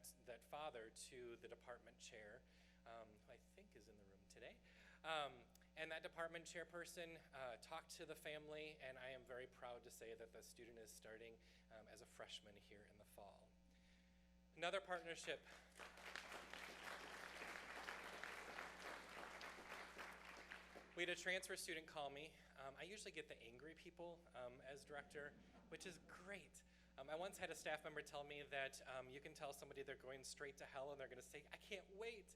father to the department chair, who I think is in the room today. And that department chairperson talked to the family, and I am very proud to say that the student is starting as a freshman here in the fall. Another partnership. We had a transfer student call me. I usually get the angry people as director, which is great. I once had a staff member tell me that you can tell somebody they're going straight to hell and they're going to say, I can't wait.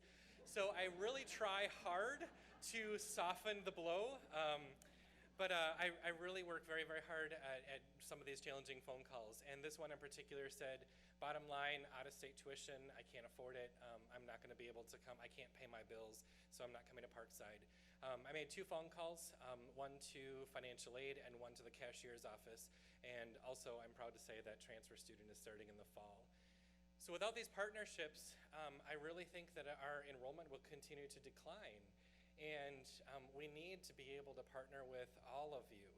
So I really try hard to soften the blow, but I really work very, very hard at some of these challenging phone calls. And this one in particular said, bottom line, out-of-state tuition, I can't afford it. I'm not going to be able to come. I can't pay my bills, so I'm not coming to Parkside. I made 2 phone calls, one to financial aid and one to the cashier's office. And also, I'm proud to say that transfer student is starting in the fall. So without these partnerships, I really think that our enrollment will continue to decline. And we need to be able to partner with all of you.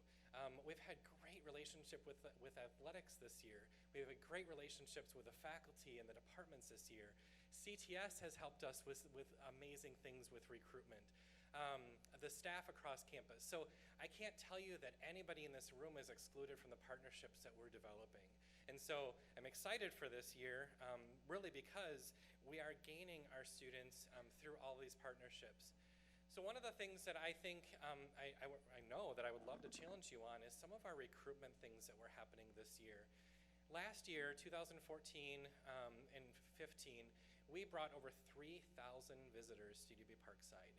We've had great relationship with athletics this year. We have great relationships with the faculty and the departments this year. CTS has helped us with amazing things with recruitment. The staff across campus. So I can't tell you that anybody in this room is excluded from the partnerships that we're developing. And so I'm excited for this year, really because we are gaining our students through all these partnerships. So one of the things that I think, I know that I would love to challenge you on is some of our recruitment things that were happening this year. Last year, 2014 and 15, we brought over 3,000 visitors to UW-Parkside.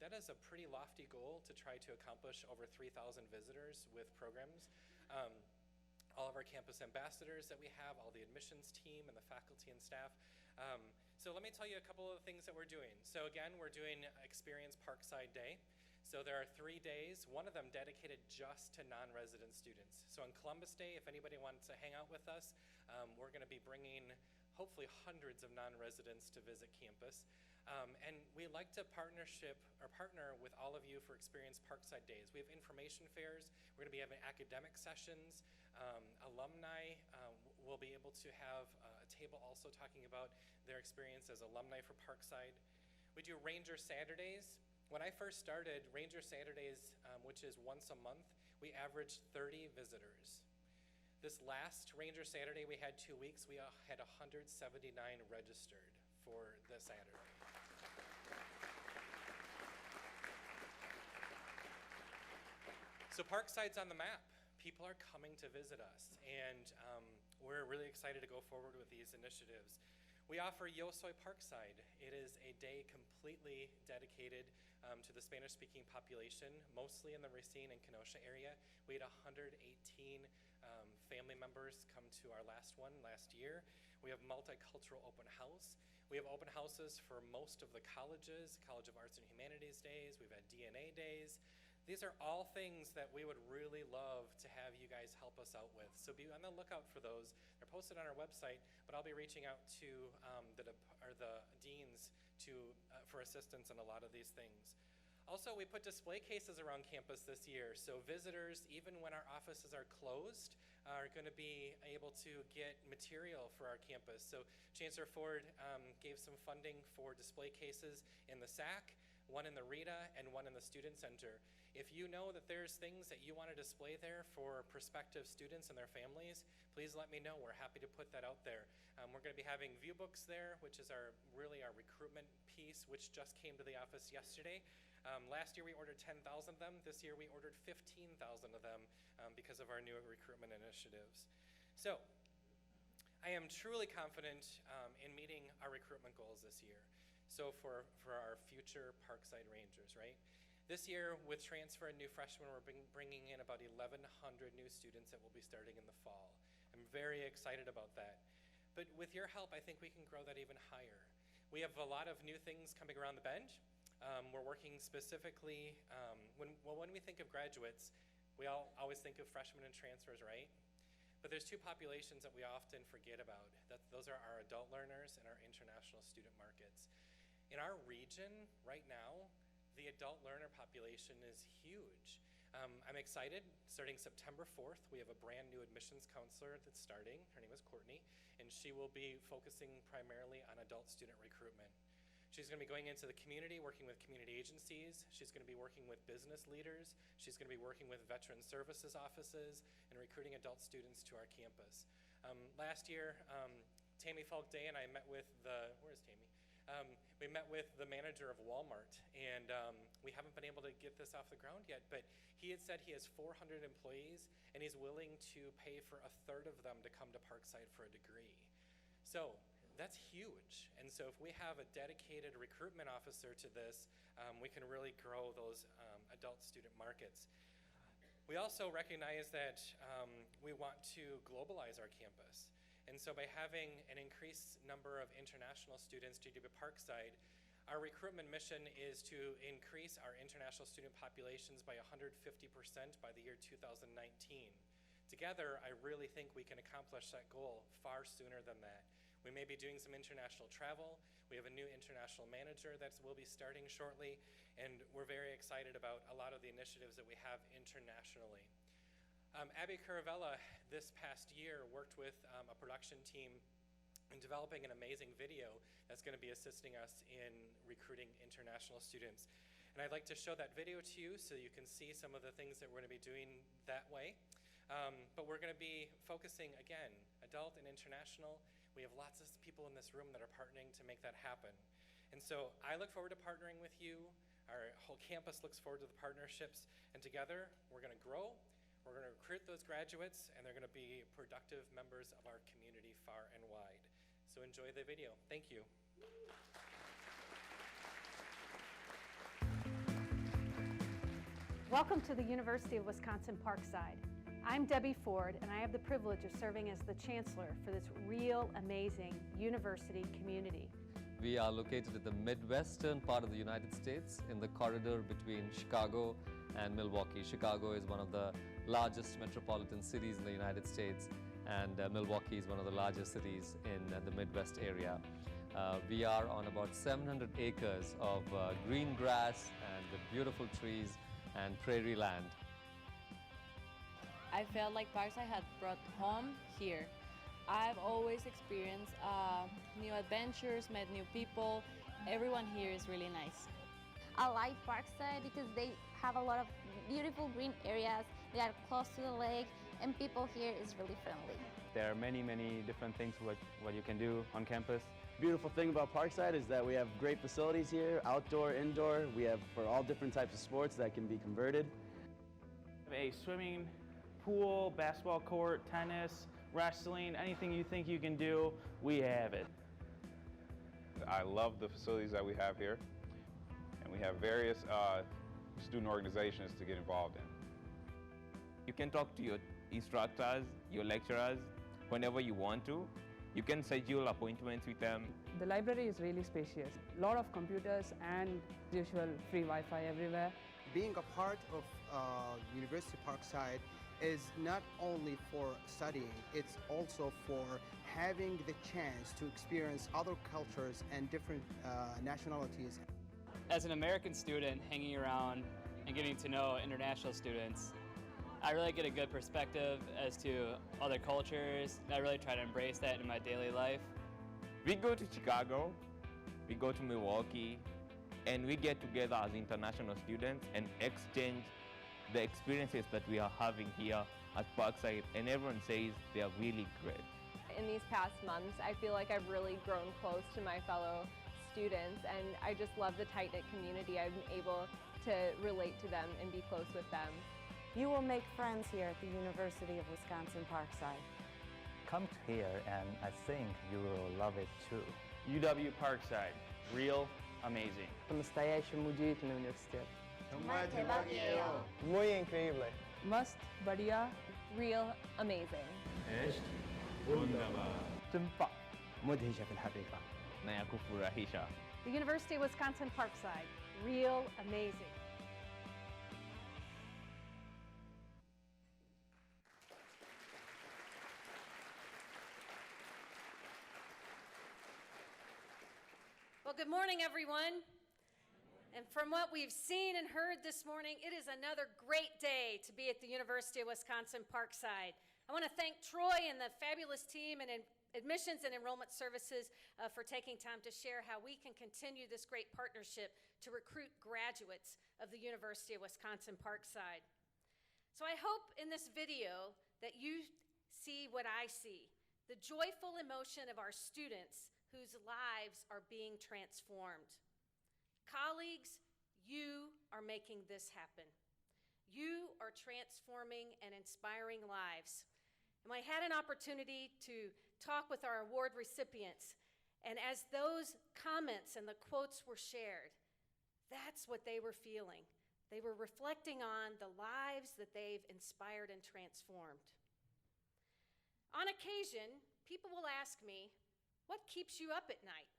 That is a pretty lofty goal to try to accomplish over 3,000 visitors with programs. All of our campus ambassadors that we have, all the admissions team and the faculty and staff. So let me tell you a couple of the things that we're doing. So again, we're doing Experience Parkside Day. So there are 3 days, one of them dedicated just to non-resident students. So on Columbus Day, if anybody wants to hang out with us, we're gonna be bringing hopefully hundreds of non-residents to visit campus. And we like to partner with all of you for Experience Parkside Days. We have information fairs. We're going to be having academic sessions. Alumni will be able to have a table also talking about their experience as alumni for Parkside. We do Ranger Saturdays. When I first started, Ranger Saturdays, which is once a month, we averaged 30 visitors. This last Ranger Saturday we had 2 weeks, we had 179 registered for the Saturday. So Parkside's on the map. People are coming to visit us, and we're really excited to go forward with these initiatives. We offer Yo Soy Parkside. It is a day completely dedicated to the Spanish-speaking population, mostly in the Racine and Kenosha area. We had 118 family members come to our last one last year. We have multicultural open house. We have open houses for most of the colleges, College of Arts and Humanities days. We've had DNA days. These are all things that we would really love to have you guys help us out with. So be on the lookout for those. They're posted on our website, but I'll be reaching out to the deans for assistance in a lot of these things. Also, we put display cases around campus this year, so visitors, even when our offices are closed, are going to be able to get material for our campus. So Chancellor Ford gave some funding for display cases in the SAC, one in the RETA, and one in the Student Center. If you know that there's things that you want to display there for prospective students and their families, please let me know. We're happy to put that out there. We're going to be having view books there, which is our recruitment piece, which just came to the office yesterday. Last year we ordered 10,000 of them. This year we ordered 15,000 of them because of our new recruitment initiatives. So I am truly confident in meeting our recruitment goals this year. So for our future Parkside Rangers, right? This year, with transfer and new freshmen, we're bringing in about 1,100 new students that will be starting in the fall. I'm very excited about that. But with your help, I think we can grow that even higher. We have a lot of new things coming around the bend. We're working specifically, when we think of graduates, we always think of freshmen and transfers, right? But there's two populations that we often forget about. Those are our adult learners and our international student markets. In our region right now, the adult learner population is huge. I'm excited. Starting September 4th, we have a brand new admissions counselor that's starting. Her name is Courtney, and she will be focusing primarily on adult student recruitment. She's going to be going into the community, working with community agencies. She's going to be working with business leaders. She's going to be working with veteran services offices and recruiting adult students to our campus. Last year, Tammy Falk Day and I met with where's Tammy? We met with the manager of Walmart, and we haven't been able to get this off the ground yet, but he had said he has 400 employees, and he's willing to pay for a third of them to come to Parkside for a degree. So that's huge, and so if we have a dedicated recruitment officer to this, we can really grow those adult student markets. We also recognize that we want to globalize our campus. And so by having an increased number of international students to UW-Parkside, our recruitment mission is to increase our international student populations by 150% by the year 2019. Together, I really think we can accomplish that goal far sooner than that. We may be doing some international travel. We have a new international manager that will be starting shortly, and we're very excited about a lot of the initiatives that we have internationally. Abby Caravella this past year worked with a production team in developing an amazing video that's going to be assisting us in recruiting international students. And I'd like to show that video to you so you can see some of the things that we're going to be doing that way. But we're going to be focusing, again, adult and international. We have lots of people in this room that are partnering to make that happen. And so I look forward to partnering with you. Our whole campus looks forward to the partnerships. And together, we're going to grow. We're going to recruit those graduates, and they're going to be productive members of our community far and wide. So enjoy the video. Thank you. Welcome to the University of Wisconsin-Parkside. I'm Debbie Ford, and I have the privilege of serving as the chancellor for this real amazing university community. We are located in the Midwestern part of the United States in the corridor between Chicago and Milwaukee. Chicago is one of the largest metropolitan cities in the United States, and Milwaukee is one of the largest cities in the Midwest area. We are on about 700 acres of green grass and with beautiful trees and prairie land. I felt like Parkside had brought home here. I've always experienced new adventures, met new people. Everyone here is really nice. I like Parkside because they have a lot of beautiful green areas. They are close to the lake, and people here is really friendly. There are many different things what you can do on campus. Beautiful thing about Parkside is that we have great facilities here, outdoor, indoor. We have for all different types of sports that can be converted. A swimming pool, basketball court, tennis, wrestling, anything you think you can do, we have it. I love the facilities that we have here, and we have various student organizations to get involved in. You can talk to your instructors, your lecturers, whenever you want to. You can schedule appointments with them. The library is really spacious. A lot of computers and usual free Wi-Fi everywhere. Being a part of University-Parkside is not only for studying, it's also for having the chance to experience other cultures and different nationalities. As an American student hanging around and getting to know international students, I really get a good perspective as to other cultures. I really try to embrace that in my daily life. We go to Chicago, we go to Milwaukee, and we get together as international students and exchange the experiences that we are having here at Parkside, and everyone says they are really great. In these past months, I feel like I've really grown close to my fellow students, and I just love the tight-knit community. I'm able to relate to them and be close with them. You will make friends here at the University of Wisconsin-Parkside. Come here and I think you will love it too. UW-Parkside, real amazing. по-настоящему удивительный университет. 정말 대박이에요. Muy increíble. Must, बढ़िया, Real amazing. Echt wunderbar. tumpa. مدهشة في الحقيقة. Na ya kufurahisha. The University of Wisconsin-Parkside, real amazing. Well, good morning, everyone. And from what we've seen and heard this morning, it is another great day to be at the University of Wisconsin-Parkside. I want to thank Troy and the fabulous team and Admissions and Enrollment Services for taking time to share how we can continue this great partnership to recruit graduates of the University of Wisconsin-Parkside. So I hope in this video that you see what I see, the joyful emotion of our students whose lives are being transformed. Colleagues, you are making this happen. You are transforming and inspiring lives. And I had an opportunity to talk with our award recipients, and as those comments and the quotes were shared, that's what they were feeling. They were reflecting on the lives that they've inspired and transformed. On occasion, people will ask me, what keeps you up at night?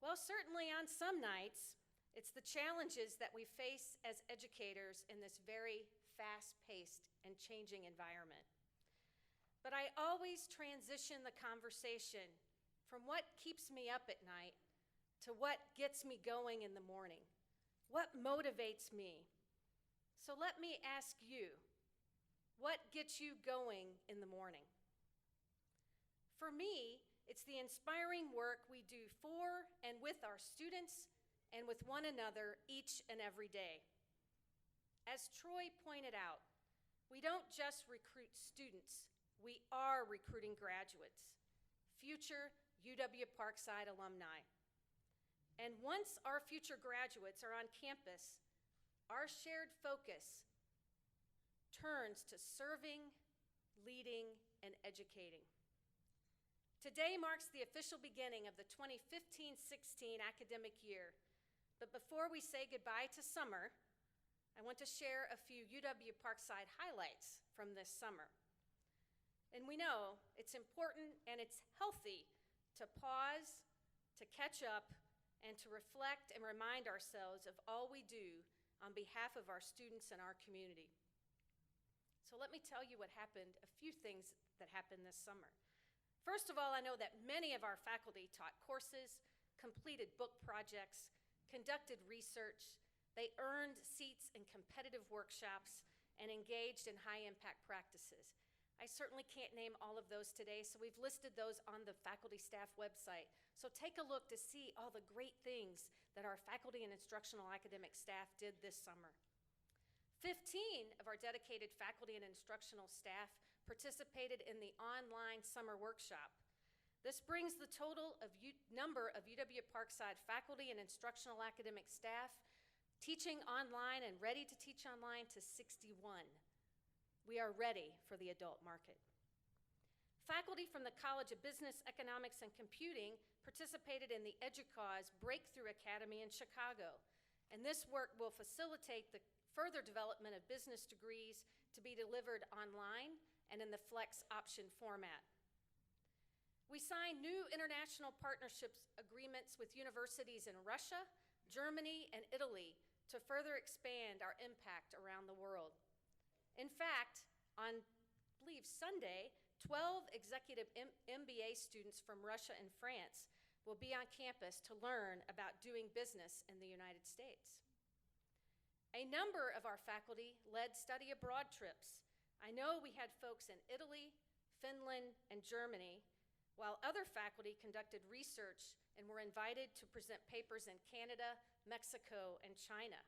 Well, certainly on some nights, it's the challenges that we face as educators in this very fast-paced and changing environment. But I always transition the conversation from what keeps me up at night to what gets me going in the morning. What motivates me? So let me ask you, what gets you going in the morning? For me, it's the inspiring work we do for and with our students and with one another each and every day. As Troy pointed out, we don't just recruit students, we are recruiting graduates, future UW-Parkside alumni. And once our future graduates are on campus, our shared focus turns to serving, leading, and educating. Today marks the official beginning of the 2015-16 academic year. But before we say goodbye to summer, I want to share a few UW-Parkside highlights from this summer. And we know it's important and it's healthy to pause, to catch up, and to reflect and remind ourselves of all we do on behalf of our students and our community. So let me tell you what happened, a few things that happened this summer. First of all, I know that many of our faculty taught courses, completed book projects, conducted research, they earned seats in competitive workshops, and engaged in high-impact practices. I certainly can't name all of those today, so we've listed those on the faculty staff website. So take a look to see all the great things that our faculty and instructional academic staff did this summer. 15 of our dedicated faculty and instructional staff participated in the online summer workshop. This brings the total of number of UW-Parkside faculty and instructional academic staff teaching online and ready to teach online to 61. We are ready for the adult market. Faculty from the College of Business, Economics, and Computing participated in the EDUCAUSE Breakthrough Academy in Chicago, and this work will facilitate the further development of business degrees to be delivered online and in the flex option format. We signed new international partnerships agreements with universities in Russia, Germany, and Italy to further expand our impact around the world. In fact, on, I believe, Sunday, 12 executive MBA students from Russia and France will be on campus to learn about doing business in the United States. A number of our faculty led study abroad trips. I know we had folks in Italy, Finland, and Germany, while other faculty conducted research and were invited to present papers in Canada, Mexico, and China.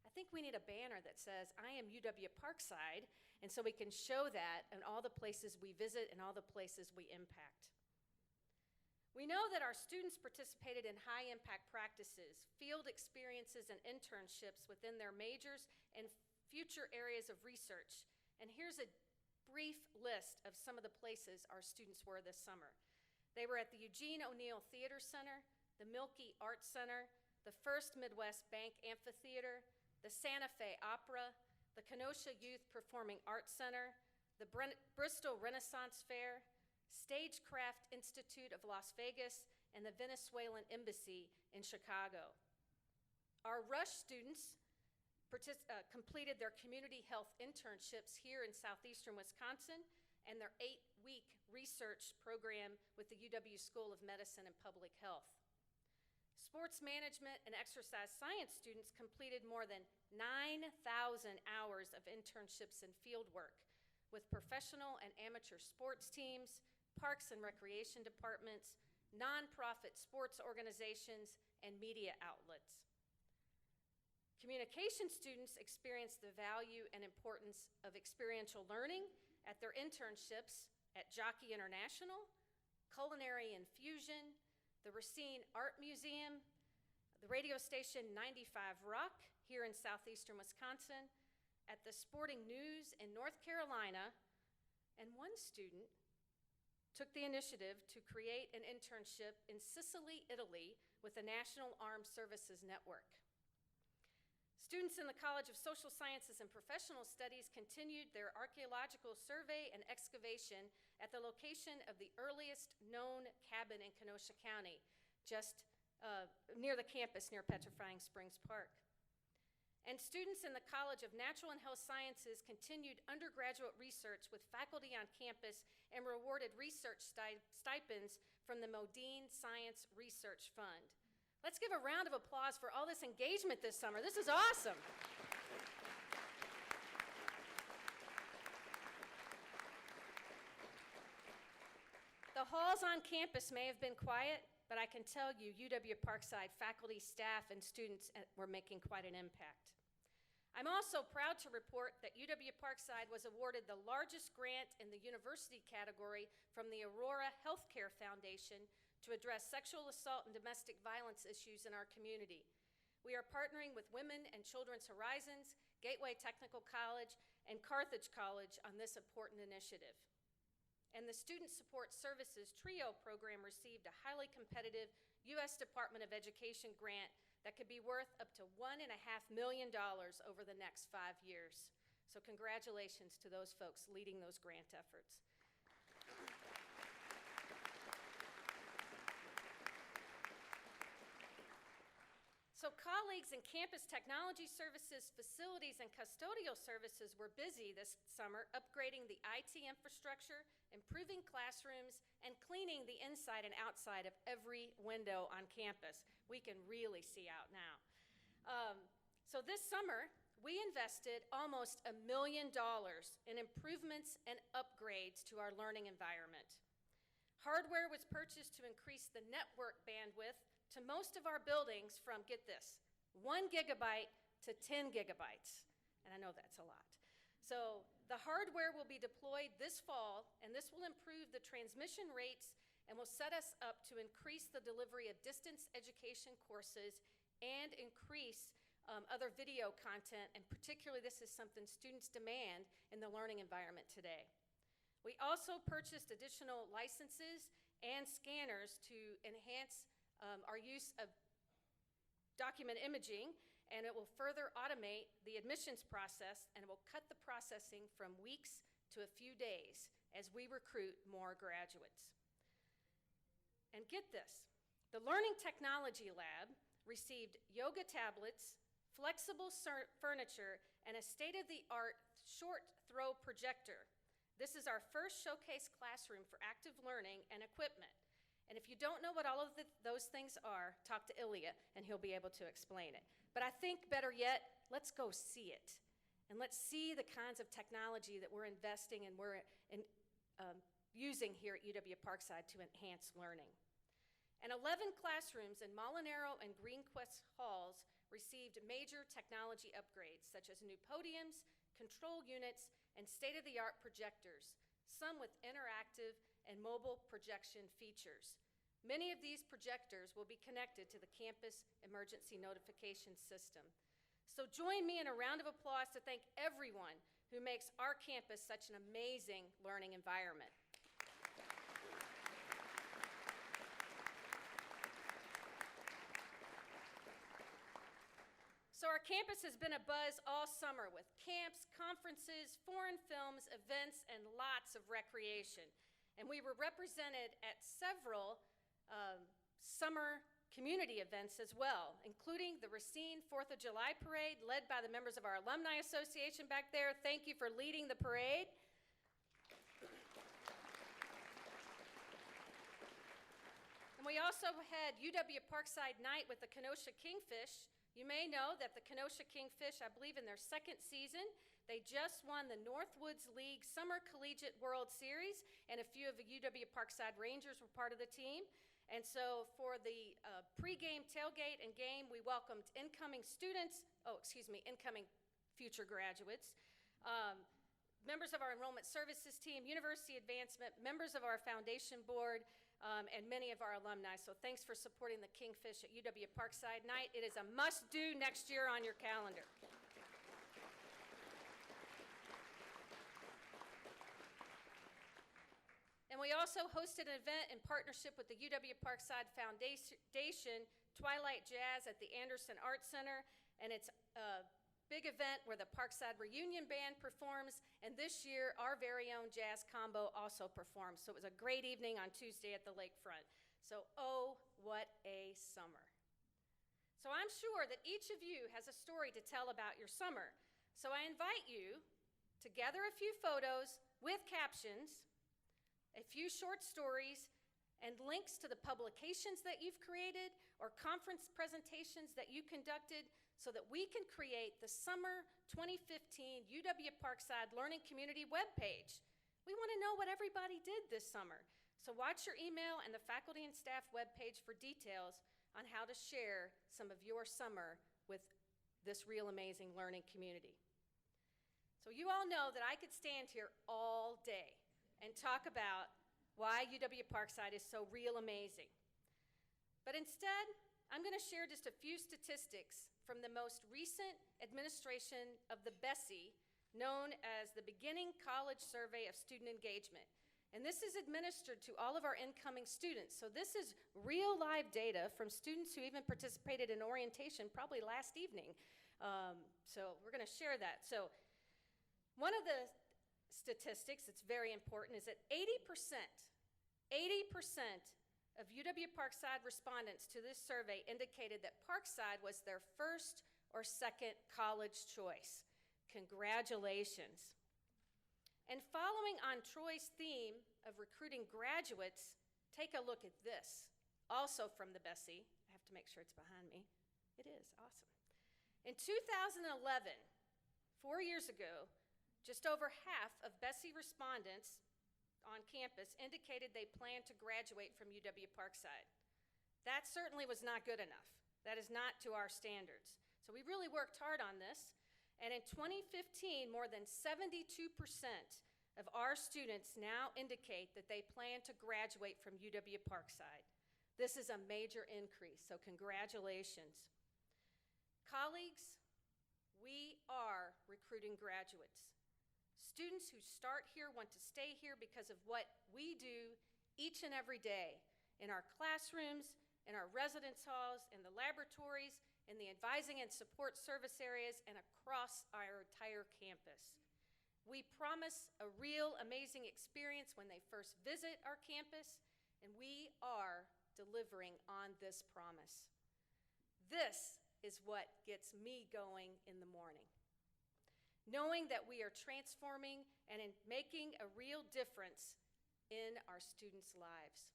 I think we need a banner that says, I am UW-Parkside, and so we can show that in all the places we visit and all the places we impact. We know that our students participated in high-impact practices, field experiences, and internships within their majors and future areas of research. And here's a brief list of some of the places our students were this summer. They were at the Eugene O'Neill Theater Center, the Milky Arts Center, the First Midwest Bank Amphitheater, the Santa Fe Opera, the Kenosha Youth Performing Arts Center, the Bristol Renaissance Fair, Stagecraft Institute of Las Vegas, and the Venezuelan Embassy in Chicago. Our Rush students completed their community health internships here in southeastern Wisconsin and their 8-week research program with the UW School of Medicine and Public Health. Sports management and exercise science students completed more than 9,000 hours of internships and fieldwork with professional and amateur sports teams, parks and recreation departments, nonprofit sports organizations, and media outlets. Communication students experienced the value and importance of experiential learning at their internships at Jockey International, Culinary Infusion, the Racine Art Museum, the radio station 95 Rock here in southeastern Wisconsin, at the Sporting News in North Carolina, and one student took the initiative to create an internship in Sicily, Italy, with the National Armed Services Network. Students in the College of Social Sciences and Professional Studies continued their archaeological survey and excavation at the location of the earliest known cabin in Kenosha County, just near the campus near Petrifying Springs Park. And students in the College of Natural and Health Sciences continued undergraduate research with faculty on campus and rewarded research stipends from the Modine Science Research Fund. Let's give a round of applause for all this engagement this summer. This is awesome. The halls on campus may have been quiet, but I can tell you UW-Parkside faculty, staff, and students were making quite an impact. I'm also proud to report that UW-Parkside was awarded the largest grant in the university category from the Aurora Healthcare Foundation to address sexual assault and domestic violence issues in our community. We are partnering with Women and Children's Horizons, Gateway Technical College, and Carthage College on this important initiative. And the Student Support Services TRIO program received a highly competitive U.S. Department of Education grant that could be worth up to $1.5 million over the next 5 years. So congratulations to those folks leading those grant efforts. So colleagues in campus technology services, facilities, and custodial services were busy this summer upgrading the IT infrastructure, improving classrooms, and cleaning the inside and outside of every window on campus. We can really see out now. So this summer, we invested almost $1 million in improvements and upgrades to our learning environment. Hardware was purchased to increase the network bandwidth to most of our buildings from, get this, 1 gigabyte to 10 gigabytes. And I know that's a lot. So the hardware will be deployed this fall, and this will improve the transmission rates and will set us up to increase the delivery of distance education courses and increase other video content, and particularly this is something students demand in the learning environment today. We also purchased additional licenses and scanners to enhance our use of document imaging, and it will further automate the admissions process, and it will cut the processing from weeks to a few days as we recruit more graduates. And get this, the Learning Technology Lab received yoga tablets, flexible furniture, and a state-of-the-art short throw projector. This is our first showcase classroom for active learning and equipment. And if you don't know what all of those things are, talk to Ilya and he'll be able to explain it. But I think better yet, let's go see it. And let's see the kinds of technology that we're investing and we're using here at UW-Parkside to enhance learning. And 11 classrooms in Molinaro and Greenquist halls received major technology upgrades, such as new podiums, control units, and state-of-the-art projectors, some with interactive and mobile projection features. Many of these projectors will be connected to the campus emergency notification system. So join me in a round of applause to thank everyone who makes our campus such an amazing learning environment. So our campus has been abuzz all summer with camps, conferences, foreign films, events, and lots of recreation. And we were represented at several summer community events as well, including the Racine 4th of July Parade, led by the members of our Alumni Association back there. Thank you for leading the parade. And we also had UW-Parkside Night with the Kenosha Kingfish. You may know that the Kenosha Kingfish, I believe in their second season, they just won the Northwoods League Summer Collegiate World Series, and a few of the UW-Parkside Rangers were part of the team. And so for the pregame tailgate and game, we welcomed incoming future graduates, members of our enrollment services team, university advancement, members of our foundation board, and many of our alumni. So thanks for supporting the Kingfish at UW-Parkside Night. It is a must-do next year on your calendar. And we also hosted an event in partnership with the UW-Parkside Foundation, Twilight Jazz at the Anderson Arts Center, and it's a big event where the Parkside Reunion Band performs, and this year our very own jazz combo also performs. So it was a great evening on Tuesday at the lakefront. So oh, what a summer. So I'm sure that each of you has a story to tell about your summer. So I invite you to gather a few photos with captions, a few short stories, and links to the publications that you've created or conference presentations that you conducted so that we can create the Summer 2015 UW-Parkside Learning Community webpage. We want to know what everybody did this summer. So watch your email and the faculty and staff webpage for details on how to share some of your summer with this real amazing learning community. So you all know that I could stand here all day and talk about why UW-Parkside is so real amazing. But instead, I'm going to share just a few statistics from the most recent administration of the BESI, known as the Beginning College Survey of Student Engagement. And this is administered to all of our incoming students. So this is real live data from students who even participated in orientation probably last evening. So we're going to share that. So one of the statistics that's very important is that 80% of UW-Parkside respondents to this survey indicated that Parkside was their first or second college choice. Congratulations. And following on Troy's theme of recruiting graduates, take a look at this, also from the BESI. I have to make sure it's behind me. It is, awesome. In 2011, 4 years ago, just over half of BESI respondents on campus indicated they planned to graduate from UW-Parkside. That certainly was not good enough. That is not to our standards. So we really worked hard on this, and in 2015, more than 72% of our students now indicate that they plan to graduate from UW-Parkside. This is a major increase, so congratulations. Colleagues, we are recruiting graduates. Students who start here want to stay here because of what we do each and every day in our classrooms, in our residence halls, in the laboratories, in the advising and support service areas, and across our entire campus. We promise a real amazing experience when they first visit our campus, and we are delivering on this promise. This is what gets me going in the morning. Knowing that we are transforming and making a real difference in our students' lives.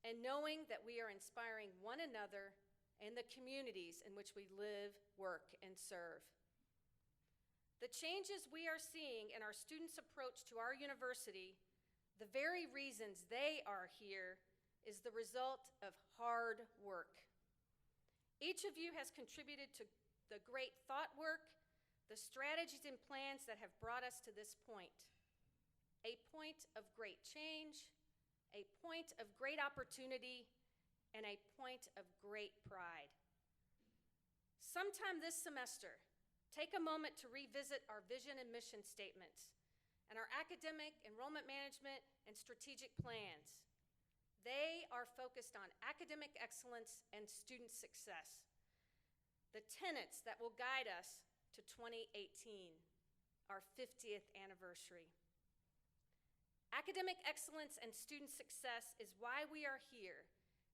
And knowing that we are inspiring one another and the communities in which we live, work, and serve. The changes we are seeing in our students' approach to our university, the very reasons they are here, is the result of hard work. Each of you has contributed to the great thought work, the strategies and plans that have brought us to this point. A point of great change, a point of great opportunity, and a point of great pride. Sometime this semester, take a moment to revisit our vision and mission statements and our academic, enrollment management, and strategic plans. They are focused on academic excellence and student success, the tenets that will guide us to 2018, our 50th anniversary. Academic excellence and student success is why we are here,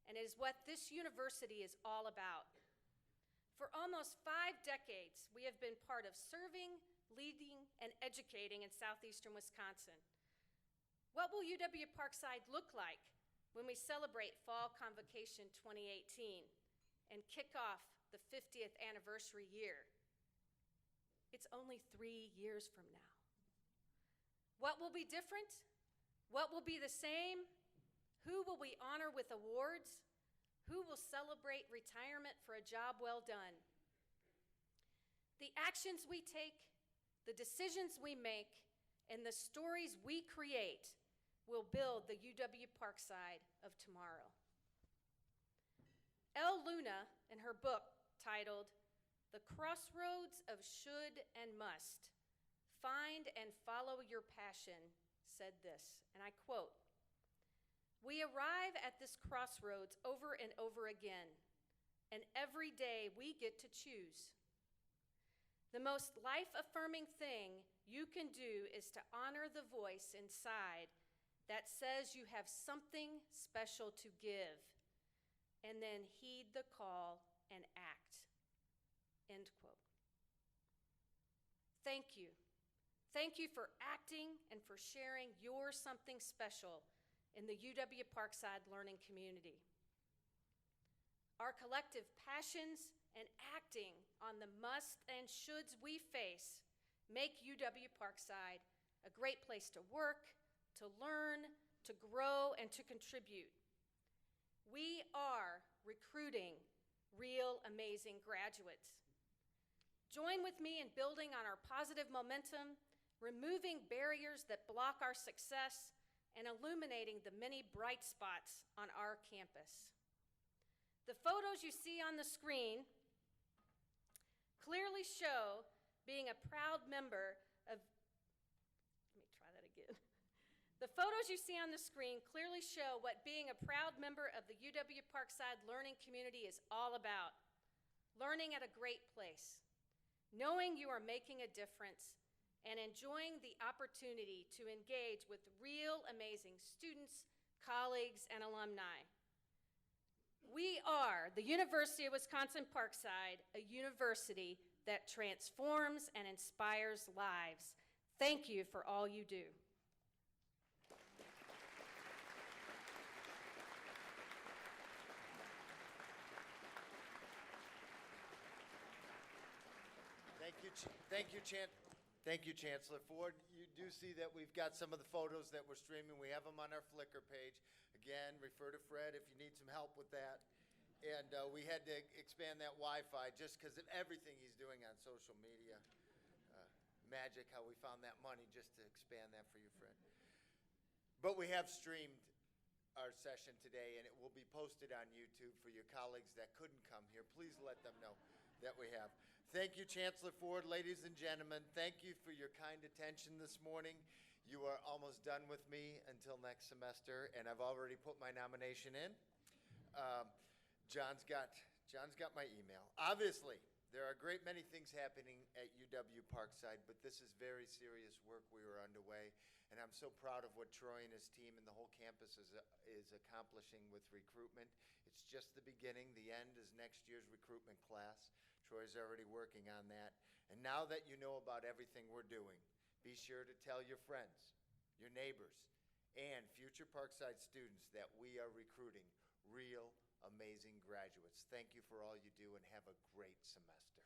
and is what this university is all about. For almost 5 decades, we have been part of serving, leading, and educating in southeastern Wisconsin. What will UW-Parkside look like when we celebrate Fall Convocation 2018 and kick off the 50th anniversary year? It's only 3 years from now. What will be different? What will be the same? Who will we honor with awards? Who will celebrate retirement for a job well done? The actions we take, the decisions we make, and the stories we create will build the UW-Parkside of tomorrow. Elle Luna, in her book titled The Crossroads of Should and Must, Find and Follow Your Passion, said this, and I quote, "We arrive at this crossroads over and over again, and every day we get to choose. The most life-affirming thing you can do is to honor the voice inside that says you have something special to give, and then heed the call and act." End quote. Thank you. Thank you for acting and for sharing your something special in the UW-Parkside learning community. Our collective passions and acting on the musts and shoulds we face make UW-Parkside a great place to work, to learn, to grow, and to contribute. We are recruiting real amazing graduates. Join with me in building on our positive momentum, removing barriers that block our success, and illuminating the many bright spots on our campus. The photos you see on the screen clearly show being a proud member of, let me try that again. The photos you see on the screen clearly show what being a proud member of the UW-Parkside learning community is all about. Learning at a great place, knowing you are making a difference, and enjoying the opportunity to engage with real amazing students, colleagues, and alumni. We are the University of Wisconsin-Parkside, a university that transforms and inspires lives. Thank you for all you do. Thank you, Chancellor Ford. You do see that we've got some of the photos that we're streaming. We have them on our Flickr page. Again, refer to Fred if you need some help with that. And we had to expand that Wi-Fi just because of everything he's doing on social media. Magic how we found that money just to expand that for you, Fred. But we have streamed our session today, and it will be posted on YouTube for your colleagues that couldn't come here. Please let them know that we have. Thank you, Chancellor Ford. Ladies and gentlemen, thank you for your kind attention this morning. You are almost done with me until next semester, and I've already put my nomination in. John's got my email. Obviously, There are a great many things happening at UW-Parkside, but this is very serious work we are underway, and I'm so proud of what Troy and his team and the whole campus is accomplishing with recruitment. It's just the beginning. The end is next year's recruitment class. Troy's already working on that. And now that you know about everything we're doing, be sure to tell your friends, your neighbors, and future Parkside students that we are recruiting real amazing graduates. Thank you for all you do, and have a great semester.